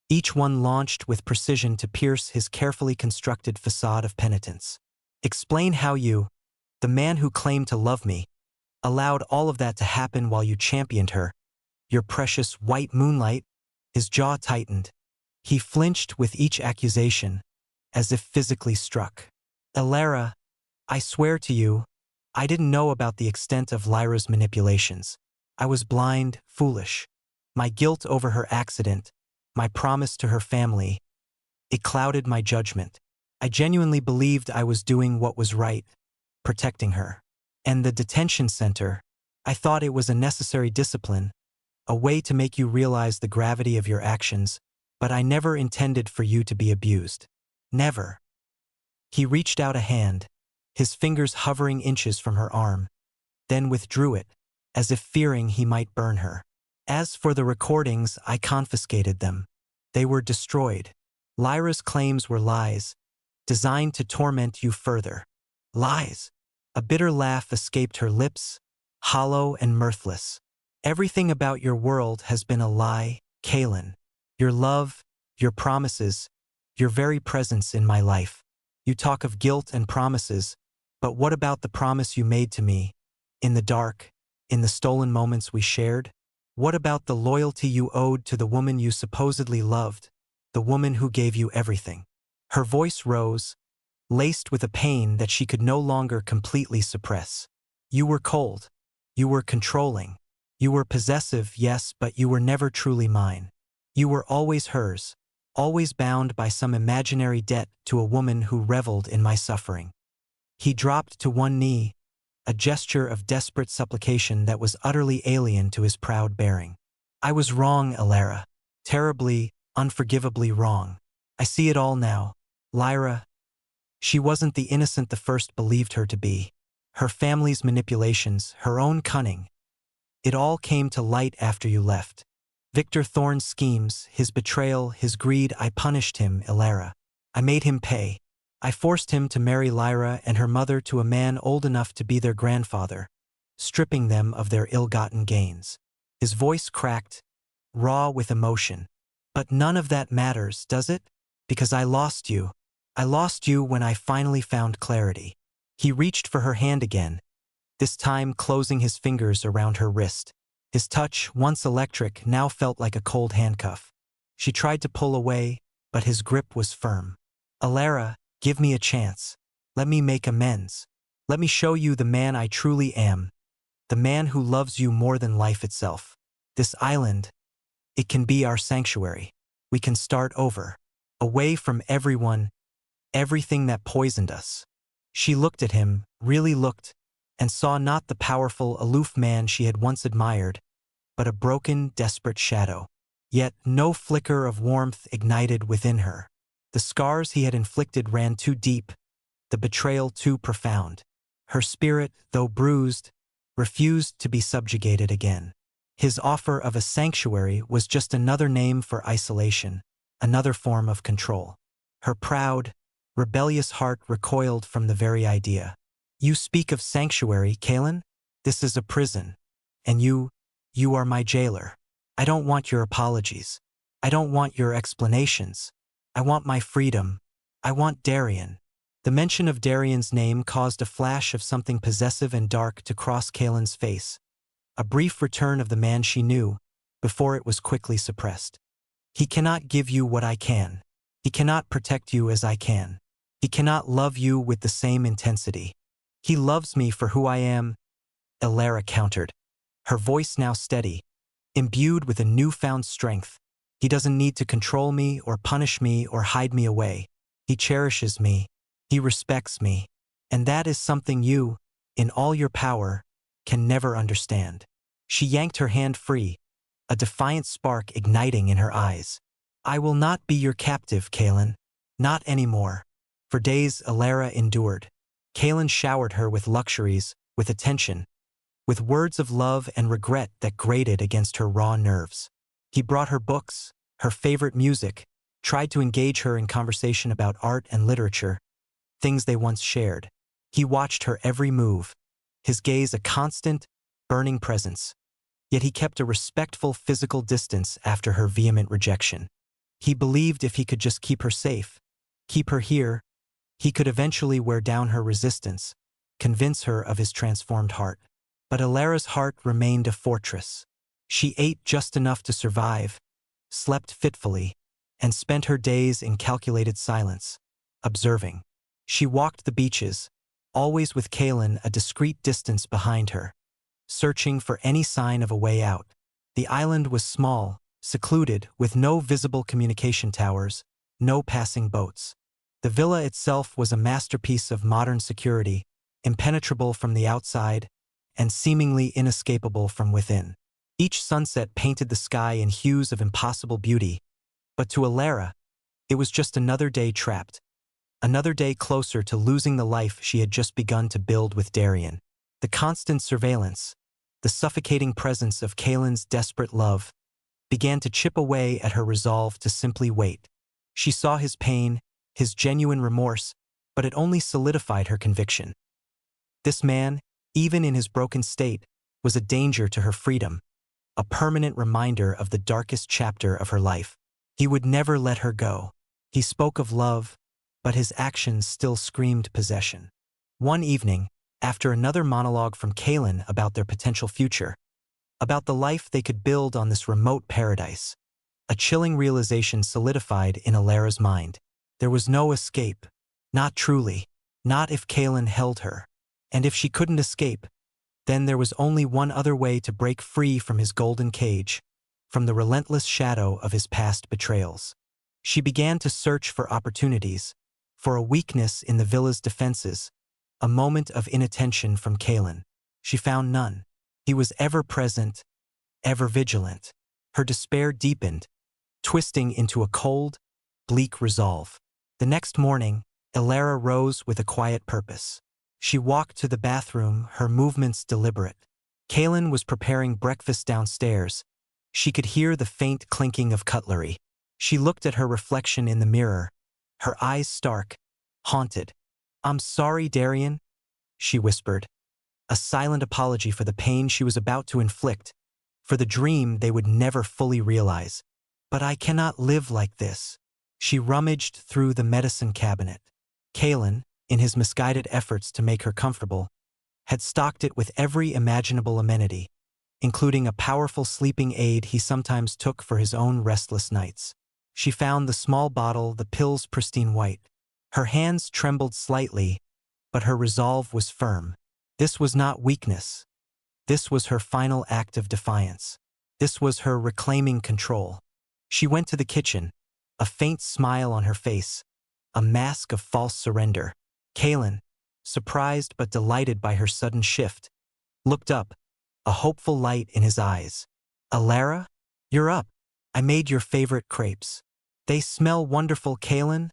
each one launched with precision to pierce his carefully constructed facade of penitence. "Explain how you, the man who claimed to love me, allowed all of that to happen while you championed her, your precious white moonlight." His jaw tightened. He flinched with each accusation, as if physically struck. "Elara, I swear to you, I didn't know about the extent of Lyra's manipulations. I was blind, foolish. My guilt over her accident, my promise to her family, it clouded my judgment. I genuinely believed I was doing what was right, protecting her. And the detention center, I thought it was a necessary discipline, a way to make you realize the gravity of your actions, but I never intended for you to be abused. Never." He reached out a hand, his fingers hovering inches from her arm, then withdrew it, as if fearing he might burn her. "As for the recordings, I confiscated them. They were destroyed. Lyra's claims were lies, designed to torment you further." "Lies?" A bitter laugh escaped her lips, hollow and mirthless. "Everything about your world has been a lie, Kaylin. Your love, your promises, your very presence in my life. You talk of guilt and promises, but what about the promise you made to me, in the dark, in the stolen moments we shared? What about the loyalty you owed to the woman you supposedly loved, the woman who gave you everything?" Her voice rose, laced with a pain that she could no longer completely suppress. "You were cold. You were controlling. You were possessive, yes, but you were never truly mine. You were always hers, always bound by some imaginary debt to a woman who reveled in my suffering." He dropped to one knee, a gesture of desperate supplication that was utterly alien to his proud bearing. "I was wrong, Elara. Terribly, unforgivably wrong. I see it all now. Lyra, she wasn't the innocent the first believed her to be. Her family's manipulations, her own cunning. It all came to light after you left. Victor Thorne's schemes, his betrayal, his greed, I punished him, Elara. I made him pay. I forced him to marry Lyra and her mother to a man old enough to be their grandfather, stripping them of their ill-gotten gains." His voice cracked, raw with emotion. "But none of that matters, does it? Because I lost you. I lost you when I finally found clarity." He reached for her hand again, this time closing his fingers around her wrist. His touch, once electric, now felt like a cold handcuff. She tried to pull away, but his grip was firm. "Elara, give me a chance. Let me make amends. Let me show you the man I truly am, the man who loves you more than life itself. This island, it can be our sanctuary. We can start over, away from everyone, everything that poisoned us." She looked at him, really looked, and saw not the powerful, aloof man she had once admired, but a broken, desperate shadow. Yet no flicker of warmth ignited within her. The scars he had inflicted ran too deep, the betrayal too profound. Her spirit, though bruised, refused to be subjugated again. His offer of a sanctuary was just another name for isolation, another form of control. Her proud, rebellious heart recoiled from the very idea. "You speak of sanctuary, Kaylin? This is a prison. And you are my jailer. I don't want your apologies. I don't want your explanations. I want my freedom. I want Darian." The mention of Darian's name caused a flash of something possessive and dark to cross Kaylin's face, a brief return of the man she knew, before it was quickly suppressed. "He cannot give you what I can. He cannot protect you as I can. He cannot love you with the same intensity. He loves me for who I am, Elara countered, her voice now steady, imbued with a newfound strength. He doesn't need to control me or punish me or hide me away. He cherishes me. He respects me. And that is something you, in all your power, can never understand. She yanked her hand free, a defiant spark igniting in her eyes. I will not be your captive, Kaelin. Not anymore. For days, Elara endured. Kaelin showered her with luxuries, with attention, with words of love and regret that grated against her raw nerves. He brought her books, her favorite music, tried to engage her in conversation about art and literature, things they once shared. He watched her every move, his gaze a constant, burning presence. Yet he kept a respectful physical distance after her vehement rejection. He believed if he could just keep her safe, keep her here, he could eventually wear down her resistance, convince her of his transformed heart. But Elara's heart remained a fortress. She ate just enough to survive, slept fitfully, and spent her days in calculated silence, observing. She walked the beaches, always with Kaelin a discreet distance behind her, searching for any sign of a way out. The island was small, secluded, with no visible communication towers, no passing boats. The villa itself was a masterpiece of modern security, impenetrable from the outside and seemingly inescapable from within. Each sunset painted the sky in hues of impossible beauty, but to Elara, it was just another day trapped, another day closer to losing the life she had just begun to build with Darian. The constant surveillance, the suffocating presence of Kaelin's desperate love, began to chip away at her resolve to simply wait. She saw his pain, his genuine remorse, but it only solidified her conviction. This man, even in his broken state, was a danger to her freedom, a permanent reminder of the darkest chapter of her life. He would never let her go. He spoke of love, but his actions still screamed possession. One evening, after another monologue from Kaelin about their potential future, about the life they could build on this remote paradise, a chilling realization solidified in Elara's mind. There was no escape. Not truly. Not if Kaelin held her. And if she couldn't escape, then there was only one other way to break free from his golden cage, from the relentless shadow of his past betrayals. She began to search for opportunities, for a weakness in the villa's defenses, a moment of inattention from Kaelin. She found none. He was ever present, ever vigilant. Her despair deepened, twisting into a cold, bleak resolve. The next morning, Elara rose with a quiet purpose. She walked to the bathroom, her movements deliberate. Kaelin was preparing breakfast downstairs. She could hear the faint clinking of cutlery. She looked at her reflection in the mirror, her eyes stark, haunted. "I'm sorry, Darian," she whispered, a silent apology for the pain she was about to inflict, for the dream they would never fully realize. "But I cannot live like this." She rummaged through the medicine cabinet. Kaelin, in his misguided efforts to make her comfortable, had stocked it with every imaginable amenity, including a powerful sleeping aid he sometimes took for his own restless nights. She found the small bottle, the pills pristine white. Her hands trembled slightly, but her resolve was firm. This was not weakness. This was her final act of defiance. This was her reclaiming control. She went to the kitchen, a faint smile on her face, a mask of false surrender. Kaelin, surprised but delighted by her sudden shift, looked up, a hopeful light in his eyes. "Elara, you're up. I made your favorite crepes. They smell wonderful, Kaelin,"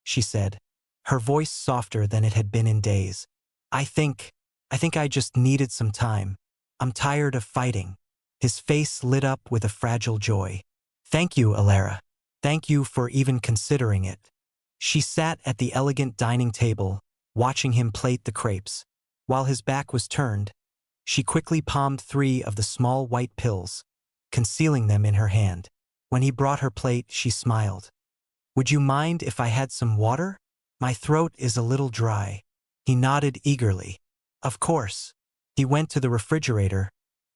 she said, her voice softer than it had been in days. I think I just needed some time. I'm tired of fighting." His face lit up with a fragile joy. "Thank you, Elara. Thank you for even considering it." She sat at the elegant dining table, watching him plate the crepes. While his back was turned, she quickly palmed 3 of the small white pills, concealing them in her hand. When he brought her plate, she smiled. "Would you mind if I had some water? My throat is a little dry." He nodded eagerly. "Of course." He went to the refrigerator,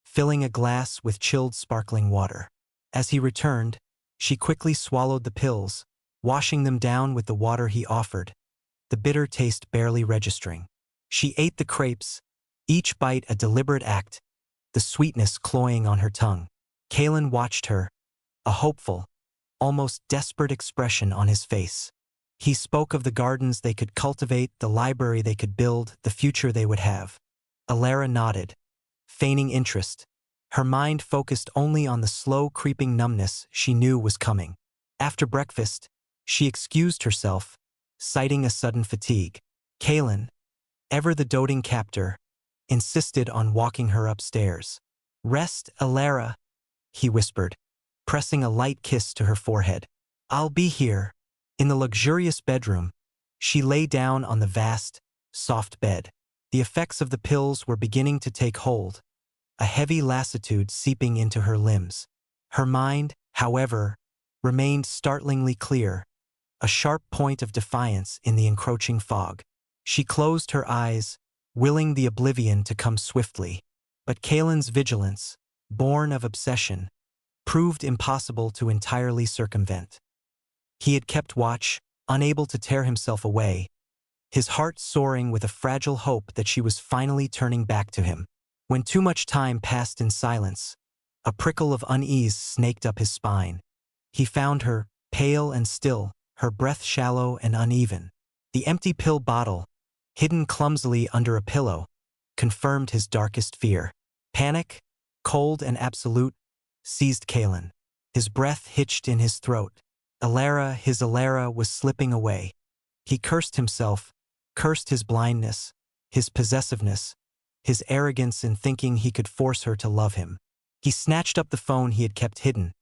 filling a glass with chilled sparkling water. As he returned, she quickly swallowed the pills, washing them down with the water he offered. the bitter taste barely registering. She ate the crepes, each bite a deliberate act, the sweetness cloying on her tongue. Kalen watched her, a hopeful, almost desperate expression on his face. He spoke of the gardens they could cultivate, the library they could build, the future they would have. Alara nodded, feigning interest, her mind focused only on the slow creeping numbness she knew was coming. After breakfast, she excused herself, citing a sudden fatigue. Kalen, ever the doting captor, insisted on walking her upstairs. "Rest, Alara," he whispered, pressing a light kiss to her forehead. "I'll be here." In the luxurious bedroom, she lay down on the vast, soft bed. The effects of the pills were beginning to take hold, a heavy lassitude seeping into her limbs. Her mind, however, remained startlingly clear, a sharp point of defiance in the encroaching fog. She closed her eyes, willing the oblivion to come swiftly. But Kalen's vigilance, born of obsession, proved impossible to entirely circumvent. He had kept watch, unable to tear himself away, his heart soaring with a fragile hope that she was finally turning back to him. When too much time passed in silence, a prickle of unease snaked up his spine. He found her, pale and still, her breath shallow and uneven. The empty pill bottle, hidden clumsily under a pillow, confirmed his darkest fear. Panic, cold and absolute, seized Kalen. His breath hitched in his throat. His Alara was slipping away. He cursed himself, cursed his blindness, his possessiveness, his arrogance in thinking he could force her to love him. He snatched up the phone he had kept hidden,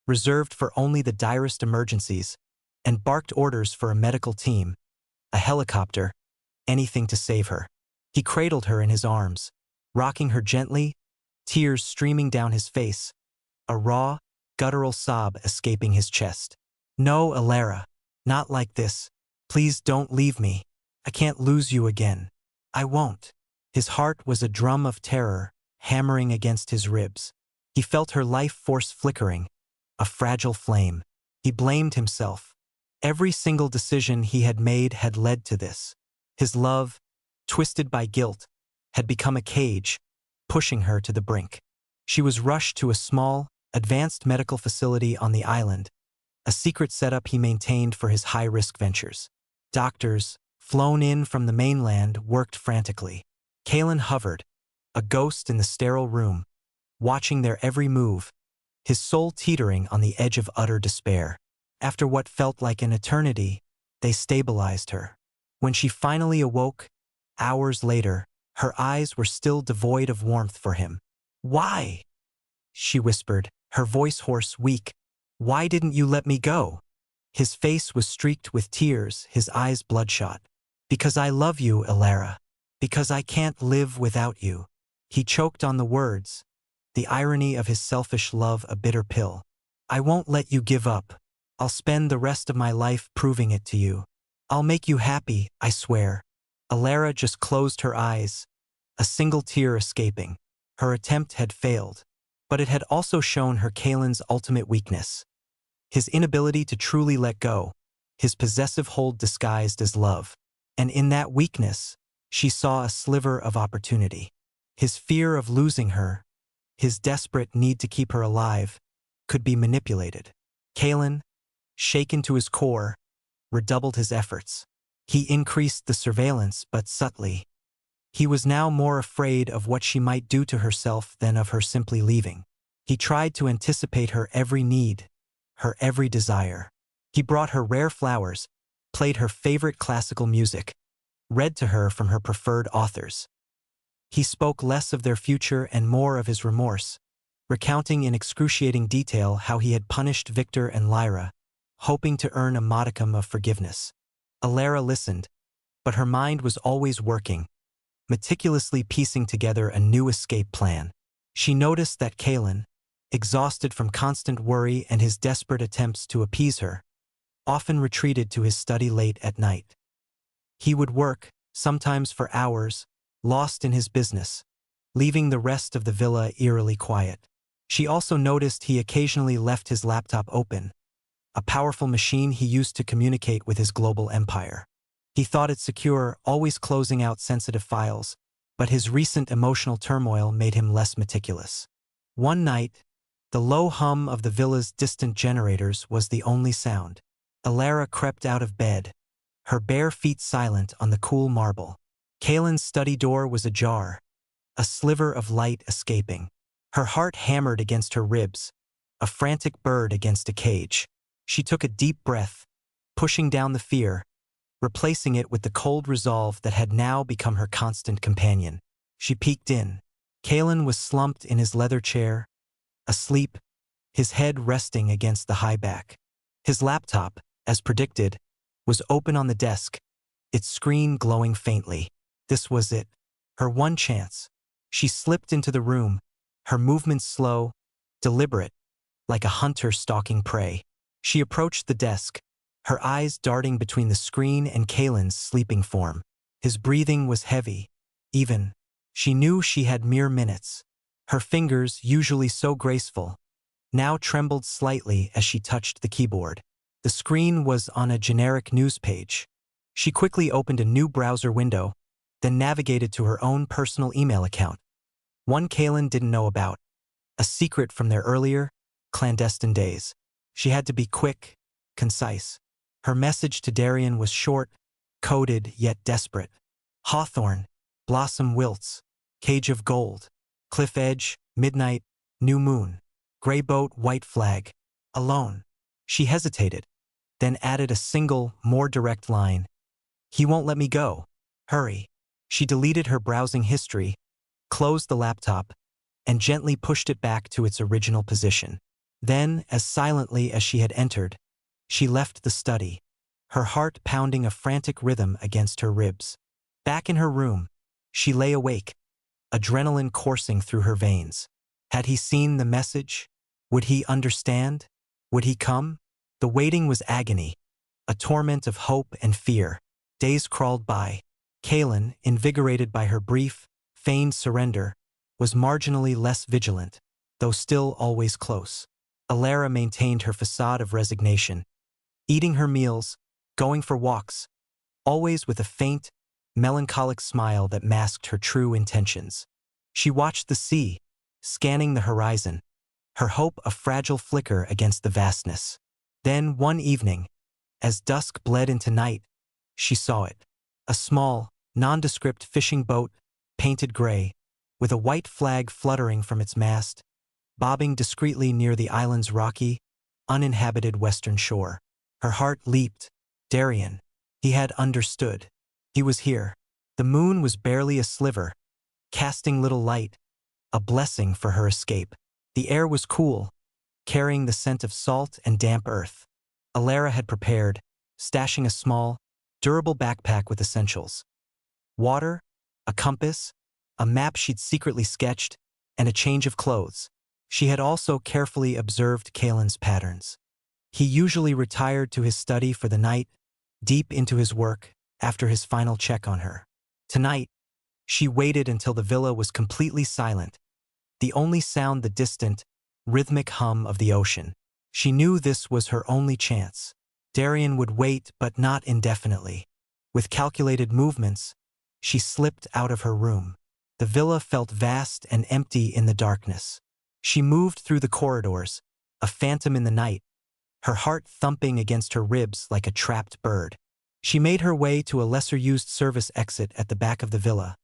reserved for only the direst emergencies, and barked orders for a medical team, a helicopter, anything to save her. He cradled her in his arms, rocking her gently, tears streaming down his face, a raw, guttural sob escaping his chest. "No, Alara, not like this. Please don't leave me. I can't lose you again. I won't." His heart was a drum of terror, hammering against his ribs. He felt her life force flickering, a fragile flame. He blamed himself. Every single decision he had made had led to this. His love, twisted by guilt, had become a cage, pushing her to the brink. She was rushed to a small, advanced medical facility on the island, a secret setup he maintained for his high-risk ventures. Doctors, flown in from the mainland, worked frantically. Kalen hovered, a ghost in the sterile room, watching their every move, his soul teetering on the edge of utter despair. After what felt like an eternity, they stabilized her. When she finally awoke, hours later, her eyes were still devoid of warmth for him. "Why?" she whispered, her voice hoarse, weak. "Why didn't you let me go?" His face was streaked with tears, his eyes bloodshot. "Because I love you, Alara. Because I can't live without you." He choked on the words, the irony of his selfish love a bitter pill. "I won't let you give up. I'll spend the rest of my life proving it to you. I'll make you happy, I swear." Alara just closed her eyes, a single tear escaping. Her attempt had failed, but it had also shown her Kalen's ultimate weakness. His inability to truly let go, his possessive hold disguised as love. And in that weakness, she saw a sliver of opportunity. His fear of losing her, his desperate need to keep her alive, could be manipulated. Kalen, shaken to his core, redoubled his efforts. He increased the surveillance, but subtly. He was now more afraid of what she might do to herself than of her simply leaving. He tried to anticipate her every need, her every desire. He brought her rare flowers, played her favorite classical music, read to her from her preferred authors. He spoke less of their future and more of his remorse, recounting in excruciating detail how he had punished Victor and Lyra, hoping to earn a modicum of forgiveness. Alara listened, but her mind was always working, meticulously piecing together a new escape plan. She noticed that Kalen, exhausted from constant worry and his desperate attempts to appease her, often retreated to his study late at night. He would work, sometimes for hours, lost in his business, leaving the rest of the villa eerily quiet. She also noticed he occasionally left his laptop open, a powerful machine he used to communicate with his global empire. He thought it secure, always closing out sensitive files, but his recent emotional turmoil made him less meticulous. One night, the low hum of the villa's distant generators was the only sound. Alara crept out of bed, her bare feet silent on the cool marble. Kaelin's study door was ajar, a sliver of light escaping. Her heart hammered against her ribs, a frantic bird against a cage. She took a deep breath, pushing down the fear, replacing it with the cold resolve that had now become her constant companion. She peeked in. Kaelin was slumped in his leather chair, asleep, his head resting against the high back. His laptop, as predicted, was open on the desk, its screen glowing faintly. This was it, her one chance. She slipped into the room, her movements slow, deliberate, like a hunter stalking prey. She approached the desk, her eyes darting between the screen and Kaelin's sleeping form. His breathing was heavy, even. She knew she had mere minutes. Her fingers, usually so graceful, now trembled slightly as she touched the keyboard. The screen was on a generic news page. She quickly opened a new browser window, then navigated to her own personal email account. One Kaelin didn't know about, a secret from their earlier, clandestine days. She had to be quick, concise. Her message to Darian was short, coded yet desperate. Hawthorn, blossom wilts, cage of gold, cliff edge, midnight, new moon, gray boat, white flag, alone. She hesitated, then added a single, more direct line. He won't let me go. Hurry. She deleted her browsing history, closed the laptop, and gently pushed it back to its original position. Then, as silently as she had entered, she left the study, her heart pounding a frantic rhythm against her ribs. Back in her room, she lay awake, adrenaline coursing through her veins. Had he seen the message? Would he understand? Would he come? The waiting was agony, a torment of hope and fear. Days crawled by. Kaelin, invigorated by her brief, feigned surrender, was marginally less vigilant, though still always close. Alara maintained her facade of resignation, eating her meals, going for walks, always with a faint, melancholic smile that masked her true intentions. She watched the sea, scanning the horizon, her hope a fragile flicker against the vastness. Then, one evening, as dusk bled into night, she saw it. A small, nondescript fishing boat, painted gray, with a white flag fluttering from its mast, bobbing discreetly near the island's rocky, uninhabited western shore. Her heart leaped. Darian. He had understood. He was here. The moon was barely a sliver, casting little light, a blessing for her escape. The air was cool, carrying the scent of salt and damp earth. Alara had prepared, stashing a small, durable backpack with essentials. Water, a compass, a map she'd secretly sketched, and a change of clothes. She had also carefully observed Kaelin's patterns. He usually retired to his study for the night, deep into his work, after his final check on her. Tonight, she waited until the villa was completely silent, the only sound the distant, rhythmic hum of the ocean. She knew this was her only chance. Darian would wait, but not indefinitely. With calculated movements, she slipped out of her room. The villa felt vast and empty in the darkness. She moved through the corridors, a phantom in the night, her heart thumping against her ribs like a trapped bird. She made her way to a lesser-used service exit at the back of the villa,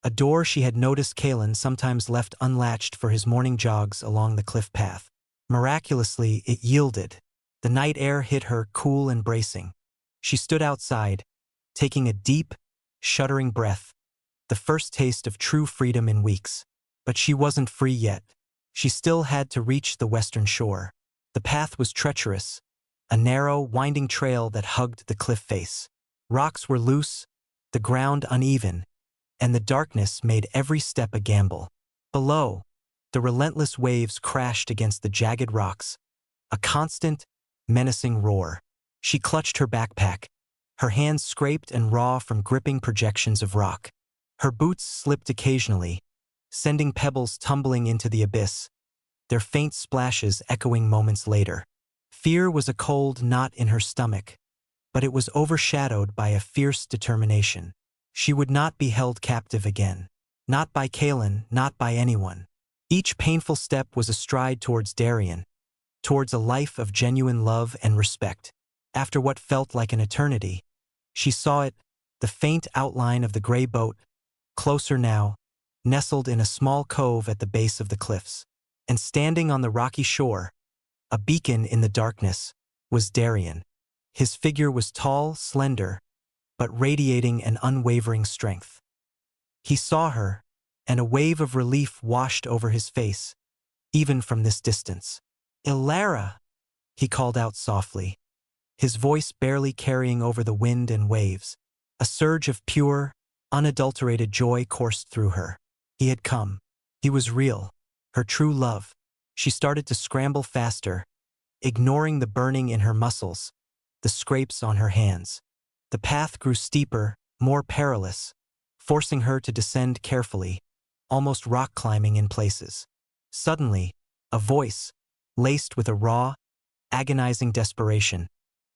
a door she had noticed Kaelin sometimes left unlatched for his morning jogs along the cliff path. Miraculously, it yielded. The night air hit her cool and bracing. She stood outside, taking a deep, shuddering breath, the first taste of true freedom in weeks. But she wasn't free yet. She still had to reach the western shore. The path was treacherous, a narrow, winding trail that hugged the cliff face. Rocks were loose, the ground uneven, and the darkness made every step a gamble. Below, the relentless waves crashed against the jagged rocks, a constant, menacing roar. She clutched her backpack, her hands scraped and raw from gripping projections of rock. Her boots slipped occasionally, sending pebbles tumbling into the abyss, their faint splashes echoing moments later. Fear was a cold knot in her stomach, but it was overshadowed by a fierce determination. She would not be held captive again. Not by Kaelin, not by anyone. Each painful step was a stride towards Darien, towards a life of genuine love and respect. After what felt like an eternity, she saw it, the faint outline of the gray boat, closer now, nestled in a small cove at the base of the cliffs. And standing on the rocky shore, a beacon in the darkness, was Darien. His figure was tall, slender, but radiating an unwavering strength. He saw her, and a wave of relief washed over his face, even from this distance. "Ilara!" he called out softly, his voice barely carrying over the wind and waves. A surge of pure, unadulterated joy coursed through her. He had come. He was real, her true love. She started to scramble faster, ignoring the burning in her muscles, the scrapes on her hands. The path grew steeper, more perilous, forcing her to descend carefully, almost rock climbing in places. Suddenly, a voice, laced with a raw, agonizing desperation,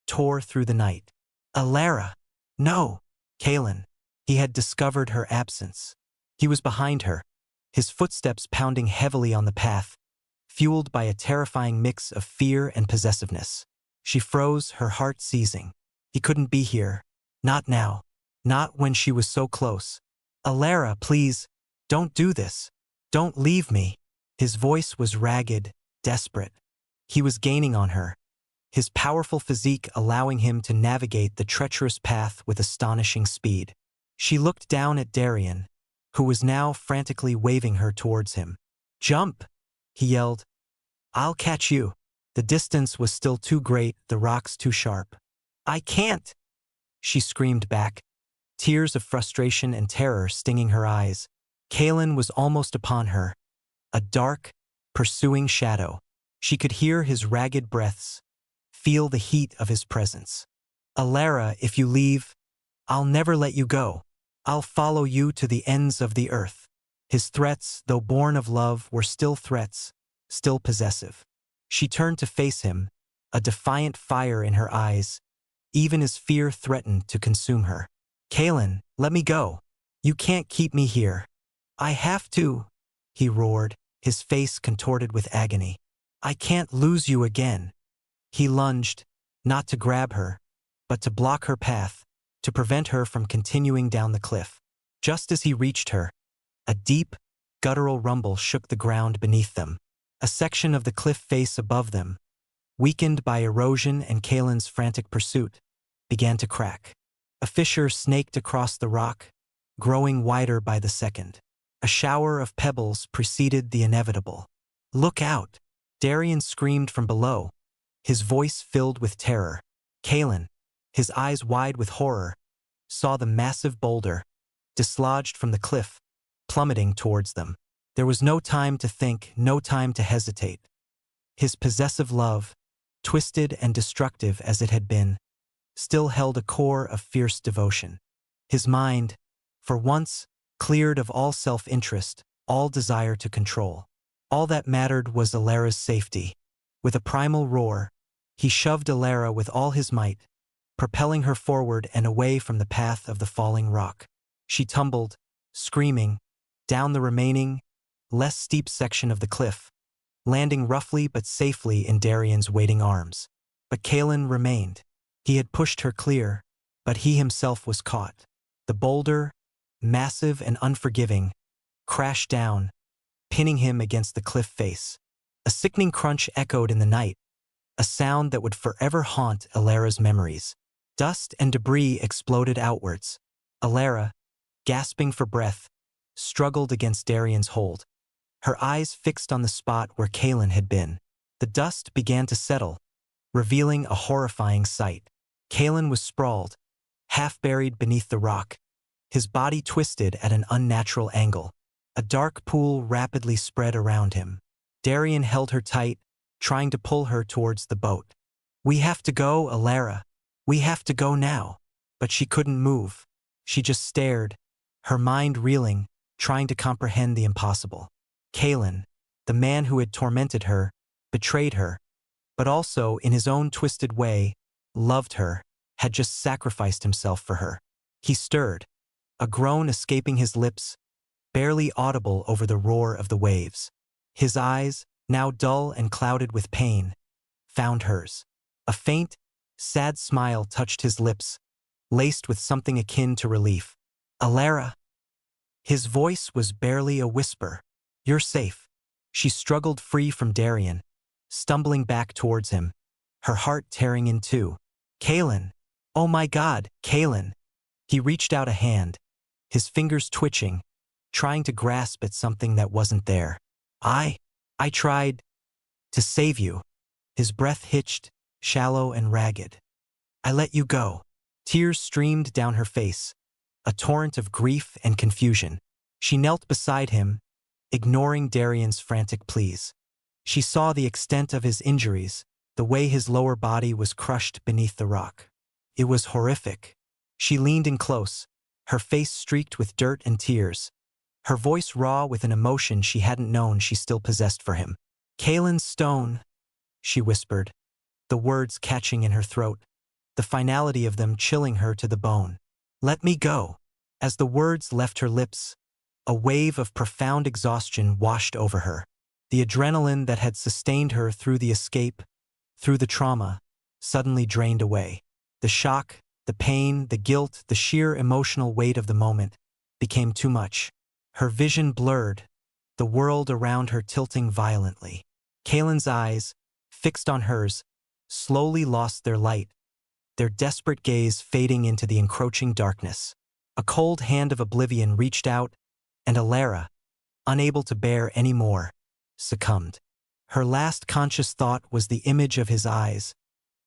tore through the night. "Ilara! No!" Kaelin. He had discovered her absence. He was behind her, his footsteps pounding heavily on the path, fueled by a terrifying mix of fear and possessiveness. She froze, her heart seizing. He couldn't be here. Not now. Not when she was so close. "Ilara, please, don't do this. Don't leave me." His voice was ragged, desperate. He was gaining on her, his powerful physique allowing him to navigate the treacherous path with astonishing speed. She looked down at Darien, who was now frantically waving her towards him. "Jump!" he yelled. "I'll catch you." The distance was still too great, the rocks too sharp. "I can't!" she screamed back, tears of frustration and terror stinging her eyes. Kaelin was almost upon her, a dark, pursuing shadow. She could hear his ragged breaths, feel the heat of his presence. "Ilara, if you leave, I'll never let you go. I'll follow you to the ends of the earth." His threats, though born of love, were still threats, still possessive. She turned to face him, a defiant fire in her eyes, even as fear threatened to consume her. "Kaelin, let me go. You can't keep me here." "I have to," he roared, his face contorted with agony. "I can't lose you again." He lunged, not to grab her, but to block her path, to prevent her from continuing down the cliff. Just as he reached her, a deep, guttural rumble shook the ground beneath them. A section of the cliff face above them, weakened by erosion and Kaelin's frantic pursuit, began to crack. A fissure snaked across the rock, growing wider by the second. A shower of pebbles preceded the inevitable. "Look out!" Darien screamed from below, his voice filled with terror. Kaelin, his eyes wide with horror, saw the massive boulder, dislodged from the cliff, plummeting towards them. There was no time to think, no time to hesitate. His possessive love, twisted and destructive as it had been, still held a core of fierce devotion. His mind, for once, cleared of all self-interest, all desire to control. All that mattered was Ilara's safety. With a primal roar, he shoved Ilara with all his might, propelling her forward and away from the path of the falling rock. She tumbled, screaming, down the remaining, less steep section of the cliff, landing roughly but safely in Darien's waiting arms. But Kaelin remained. He had pushed her clear, but he himself was caught. The boulder, massive and unforgiving, crashed down, pinning him against the cliff face. A sickening crunch echoed in the night, a sound that would forever haunt Ilara's memories. Dust and debris exploded outwards. Ilara, gasping for breath, struggled against Darien's hold, her eyes fixed on the spot where Kaelin had been. The dust began to settle, revealing a horrifying sight. Kaelin was sprawled, half buried beneath the rock, his body twisted at an unnatural angle. A dark pool rapidly spread around him. Darien held her tight, trying to pull her towards the boat. "We have to go, Ilara. We have to go now." But she couldn't move. She just stared, her mind reeling, trying to comprehend the impossible. Kaelin, the man who had tormented her, betrayed her, but also, in his own twisted way, loved her, had just sacrificed himself for her. He stirred, a groan escaping his lips, barely audible over the roar of the waves. His eyes, now dull and clouded with pain, found hers. A faint, sad smile touched his lips, laced with something akin to relief. "Alara." His voice was barely a whisper. "You're safe." She struggled free from Darian, stumbling back towards him, her heart tearing in two. "Kaelin! Oh my God, Kaelin!" He reached out a hand, his fingers twitching, trying to grasp at something that wasn't there. I tried to save you." His breath hitched, shallow and ragged. "I let you go." Tears streamed down her face, a torrent of grief and confusion. She knelt beside him, ignoring Darian's frantic pleas. She saw the extent of his injuries, the way his lower body was crushed beneath the rock. It was horrific. She leaned in close, her face streaked with dirt and tears, her voice raw with an emotion she hadn't known she still possessed for him. "Kaelin Stone," she whispered, the words catching in her throat, the finality of them chilling her to the bone. "Let me go." As the words left her lips, a wave of profound exhaustion washed over her. The adrenaline that had sustained her through the escape, through the trauma, suddenly drained away. The shock, the pain, the guilt, the sheer emotional weight of the moment became too much. Her vision blurred, the world around her tilting violently. Kaelin's eyes, fixed on hers, slowly lost their light, their desperate gaze fading into the encroaching darkness. A cold hand of oblivion reached out, and Alara, unable to bear any more, succumbed. Her last conscious thought was the image of his eyes,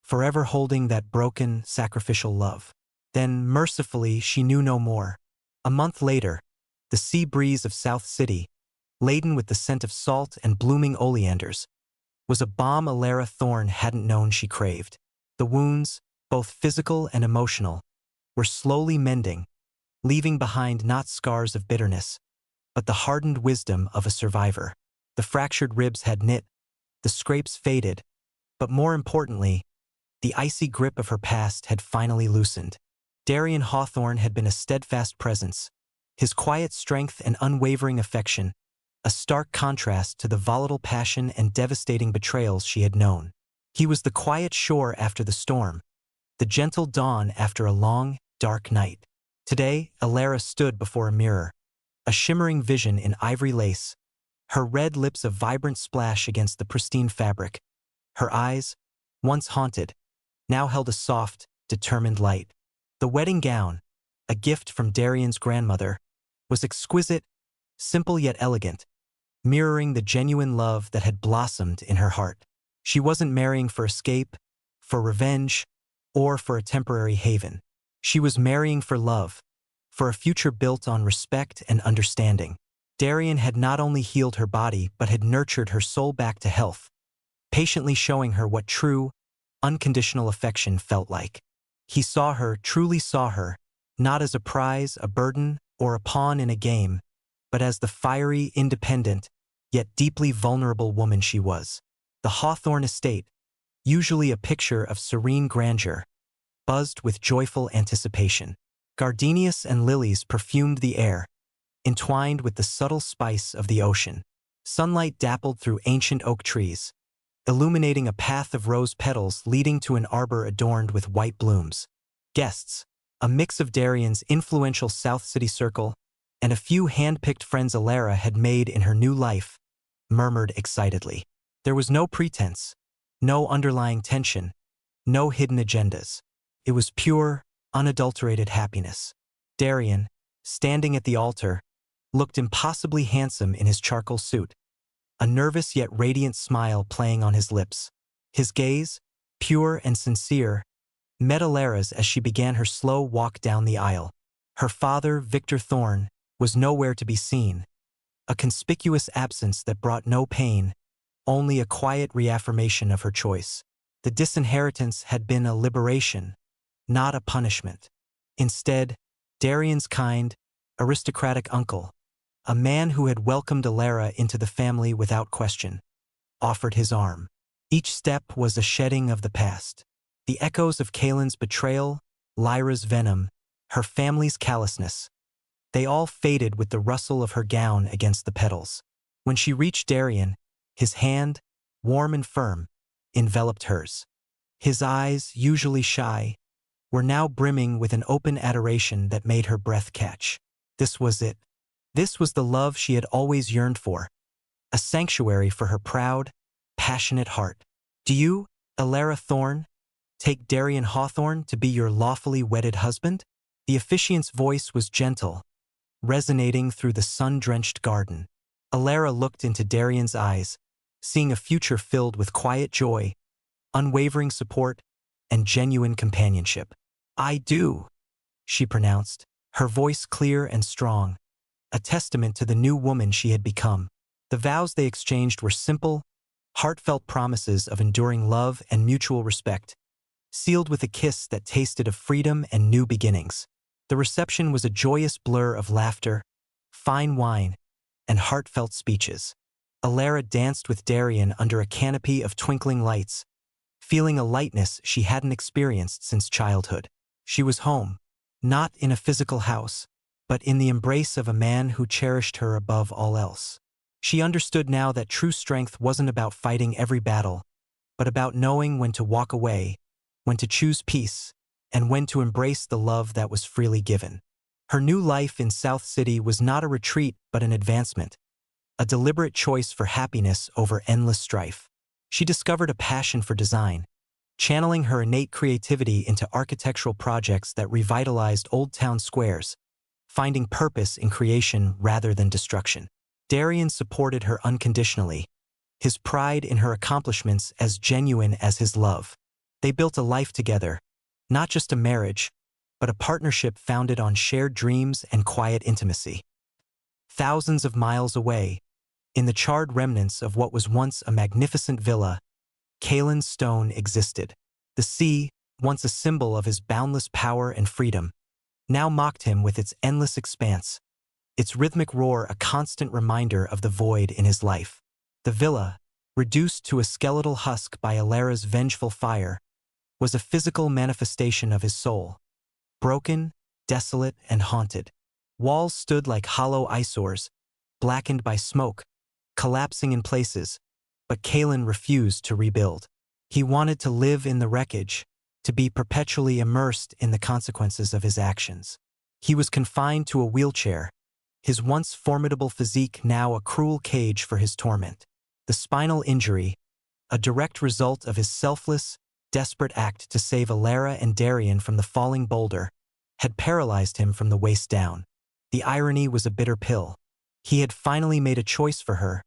forever holding that broken, sacrificial love. Then, mercifully, she knew no more. A month later, the sea breeze of South City, laden with the scent of salt and blooming oleanders, was a balm Alara Thorne hadn't known she craved. The wounds, both physical and emotional, were slowly mending, leaving behind not scars of bitterness, but the hardened wisdom of a survivor. The fractured ribs had knit, the scrapes faded, but more importantly, the icy grip of her past had finally loosened. Darian Hawthorne had been a steadfast presence, his quiet strength and unwavering affection, a stark contrast to the volatile passion and devastating betrayals she had known. He was the quiet shore after the storm, the gentle dawn after a long, dark night. Today, Alara stood before a mirror, a shimmering vision in ivory lace, her red lips a vibrant splash against the pristine fabric. Her eyes, once haunted, now held a soft, determined light. The wedding gown, a gift from Darian's grandmother, was exquisite, simple yet elegant, mirroring the genuine love that had blossomed in her heart. She wasn't marrying for escape, for revenge, or for a temporary haven. She was marrying for love, for a future built on respect and understanding. Darian had not only healed her body but had nurtured her soul back to health, patiently showing her what true, unconditional affection felt like. He saw her, truly saw her, not as a prize, a burden, or a pawn in a game, but as the fiery, independent, yet deeply vulnerable woman she was. The Hawthorne estate, usually a picture of serene grandeur, buzzed with joyful anticipation. Gardenias and lilies perfumed the air, entwined with the subtle spice of the ocean. Sunlight dappled through ancient oak trees, illuminating a path of rose petals leading to an arbor adorned with white blooms. Guests, a mix of Darian's influential South City circle and a few hand-picked friends Alara had made in her new life, murmured excitedly. There was no pretense, no underlying tension, no hidden agendas. It was pure, unadulterated happiness. Darian, standing at the altar, looked impossibly handsome in his charcoal suit, a nervous yet radiant smile playing on his lips. His gaze, pure and sincere, met Alara's as she began her slow walk down the aisle. Her father, Victor Thorne, was nowhere to be seen, a conspicuous absence that brought no pain, only a quiet reaffirmation of her choice. The disinheritance had been a liberation, not a punishment. Instead, Darian's kind, aristocratic uncle, a man who had welcomed Alara into the family without question, offered his arm. Each step was a shedding of the past. The echoes of Kaelin's betrayal, Lyra's venom, her family's callousness. They all faded with the rustle of her gown against the petals. When she reached Darien, his hand, warm and firm, enveloped hers. His eyes, usually shy, were now brimming with an open adoration that made her breath catch. This was it. This was the love she had always yearned for, a sanctuary for her proud, passionate heart. Do you, Alara Thorne, take Darien Hawthorne to be your lawfully wedded husband? The officiant's voice was gentle, resonating through the sun-drenched garden. Alara looked into Darien's eyes, seeing a future filled with quiet joy, unwavering support, and genuine companionship. I do, she pronounced, her voice clear and strong, a testament to the new woman she had become. The vows they exchanged were simple, heartfelt promises of enduring love and mutual respect, sealed with a kiss that tasted of freedom and new beginnings. The reception was a joyous blur of laughter, fine wine, and heartfelt speeches. Alara danced with Darien under a canopy of twinkling lights, feeling a lightness she hadn't experienced since childhood. She was home, not in a physical house, but in the embrace of a man who cherished her above all else. She understood now that true strength wasn't about fighting every battle, but about knowing when to walk away, when to choose peace, and when to embrace the love that was freely given. Her new life in South City was not a retreat but an advancement, a deliberate choice for happiness over endless strife. She discovered a passion for design, channeling her innate creativity into architectural projects that revitalized old town squares, finding purpose in creation rather than destruction. Darien supported her unconditionally, his pride in her accomplishments as genuine as his love. They built a life together, not just a marriage, but a partnership founded on shared dreams and quiet intimacy. Thousands of miles away, in the charred remnants of what was once a magnificent villa, Caelan Stone existed. The sea, once a symbol of his boundless power and freedom, now mocked him with its endless expanse, its rhythmic roar a constant reminder of the void in his life. The villa, reduced to a skeletal husk by Alara's vengeful fire, was a physical manifestation of his soul. Broken, desolate, and haunted. Walls stood like hollow eyesores, blackened by smoke, collapsing in places, but Caelan refused to rebuild. He wanted to live in the wreckage, to be perpetually immersed in the consequences of his actions. He was confined to a wheelchair, his once formidable physique now a cruel cage for his torment. The spinal injury, a direct result of his selfless, desperate act to save Alara and Darien from the falling boulder, had paralyzed him from the waist down. The irony was a bitter pill. He had finally made a choice for her,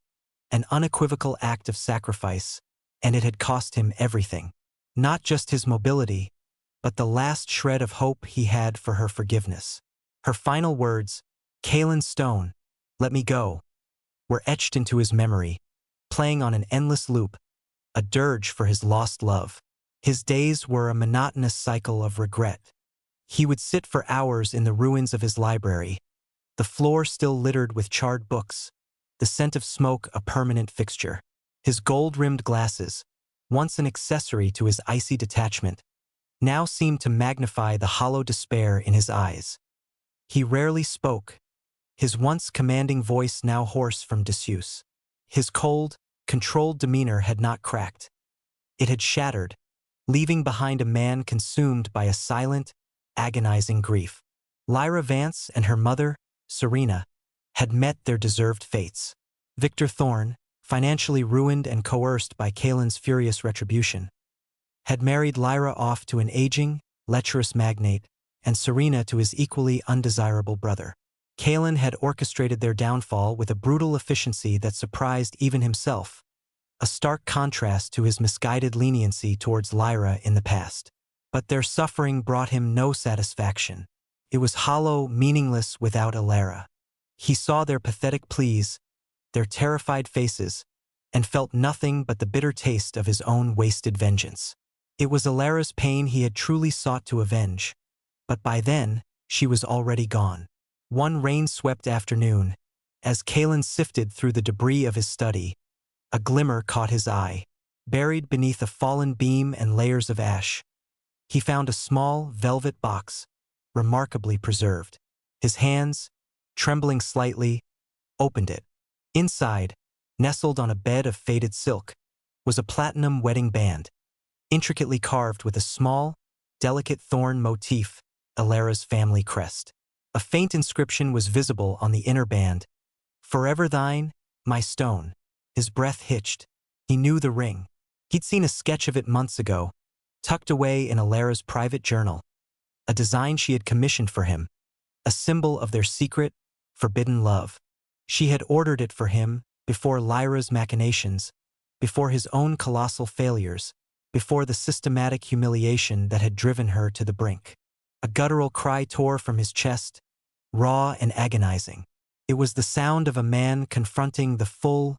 an unequivocal act of sacrifice, and it had cost him everything. Not just his mobility, but the last shred of hope he had for her forgiveness. Her final words, "Caelan Stone, let me go," were etched into his memory, playing on an endless loop, a dirge for his lost love. His days were a monotonous cycle of regret. He would sit for hours in the ruins of his library, the floor still littered with charred books, the scent of smoke a permanent fixture. His gold-rimmed glasses, once an accessory to his icy detachment, now seemed to magnify the hollow despair in his eyes. He rarely spoke, his once commanding voice now hoarse from disuse. His cold, controlled demeanor had not cracked. It had shattered, leaving behind a man consumed by a silent, agonizing grief. Lyra Vance and her mother, Serena, had met their deserved fates. Victor Thorne, financially ruined and coerced by Caelan's furious retribution, had married Lyra off to an aging, lecherous magnate, and Serena to his equally undesirable brother. Caelan had orchestrated their downfall with a brutal efficiency that surprised even himself, a stark contrast to his misguided leniency towards Lyra in the past. But their suffering brought him no satisfaction. It was hollow, meaningless without Alara. He saw their pathetic pleas, their terrified faces, and felt nothing but the bitter taste of his own wasted vengeance. It was Alara's pain he had truly sought to avenge, but by then, she was already gone. One rain-swept afternoon, as Caelan sifted through the debris of his study, a glimmer caught his eye. Buried beneath a fallen beam and layers of ash, he found a small velvet box, remarkably preserved. His hands, trembling slightly, opened it. Inside, nestled on a bed of faded silk, was a platinum wedding band, intricately carved with a small, delicate thorn motif, Alara's family crest. A faint inscription was visible on the inner band, "Forever thine, my stone." His breath hitched. He knew the ring. He'd seen a sketch of it months ago, tucked away in Alara's private journal, a design she had commissioned for him, a symbol of their secret, forbidden love. She had ordered it for him before Lyra's machinations, before his own colossal failures, before the systematic humiliation that had driven her to the brink. A guttural cry tore from his chest, raw and agonizing. It was the sound of a man confronting the full,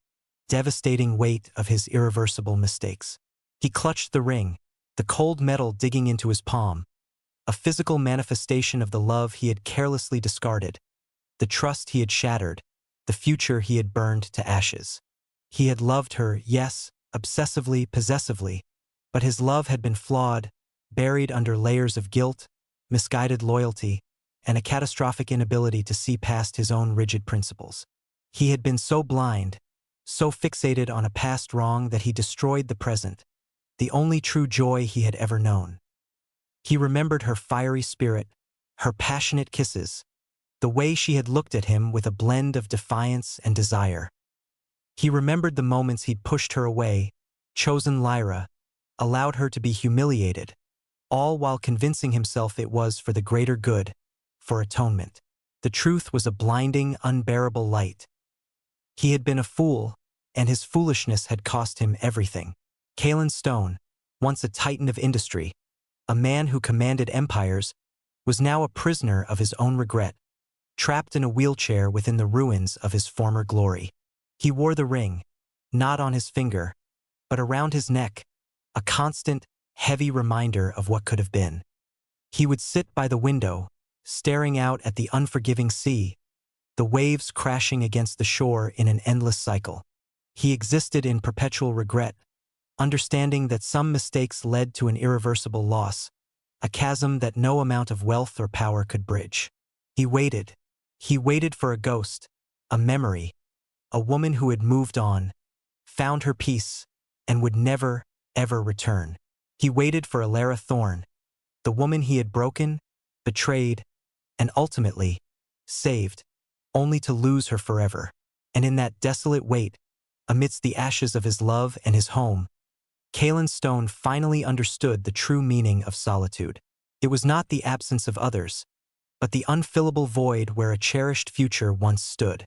devastating weight of his irreversible mistakes. He clutched the ring, the cold metal digging into his palm, a physical manifestation of the love he had carelessly discarded, the trust he had shattered, the future he had burned to ashes. He had loved her, yes, obsessively, possessively, but his love had been flawed, buried under layers of guilt, misguided loyalty, and a catastrophic inability to see past his own rigid principles. He had been so blind, so fixated on a past wrong that he destroyed the present, the only true joy he had ever known. He remembered her fiery spirit, her passionate kisses, the way she had looked at him with a blend of defiance and desire. He remembered the moments he'd pushed her away, chosen Lyra, allowed her to be humiliated, all while convincing himself it was for the greater good, for atonement. The truth was a blinding, unbearable light. He had been a fool, and his foolishness had cost him everything. Caelan Stone, once a titan of industry, a man who commanded empires, was now a prisoner of his own regret, trapped in a wheelchair within the ruins of his former glory. He wore the ring, not on his finger, but around his neck, a constant, heavy reminder of what could have been. He would sit by the window, staring out at the unforgiving sea, the waves crashing against the shore in an endless cycle. He existed in perpetual regret, understanding that some mistakes led to an irreversible loss, a chasm that no amount of wealth or power could bridge. He waited. He waited for a ghost, a memory, a woman who had moved on, found her peace, and would never, ever return. He waited for Alara Thorne, the woman he had broken, betrayed, and ultimately saved, only to lose her forever. And in that desolate wait, amidst the ashes of his love and his home, Caelan Stone finally understood the true meaning of solitude. It was not the absence of others, but the unfillable void where a cherished future once stood.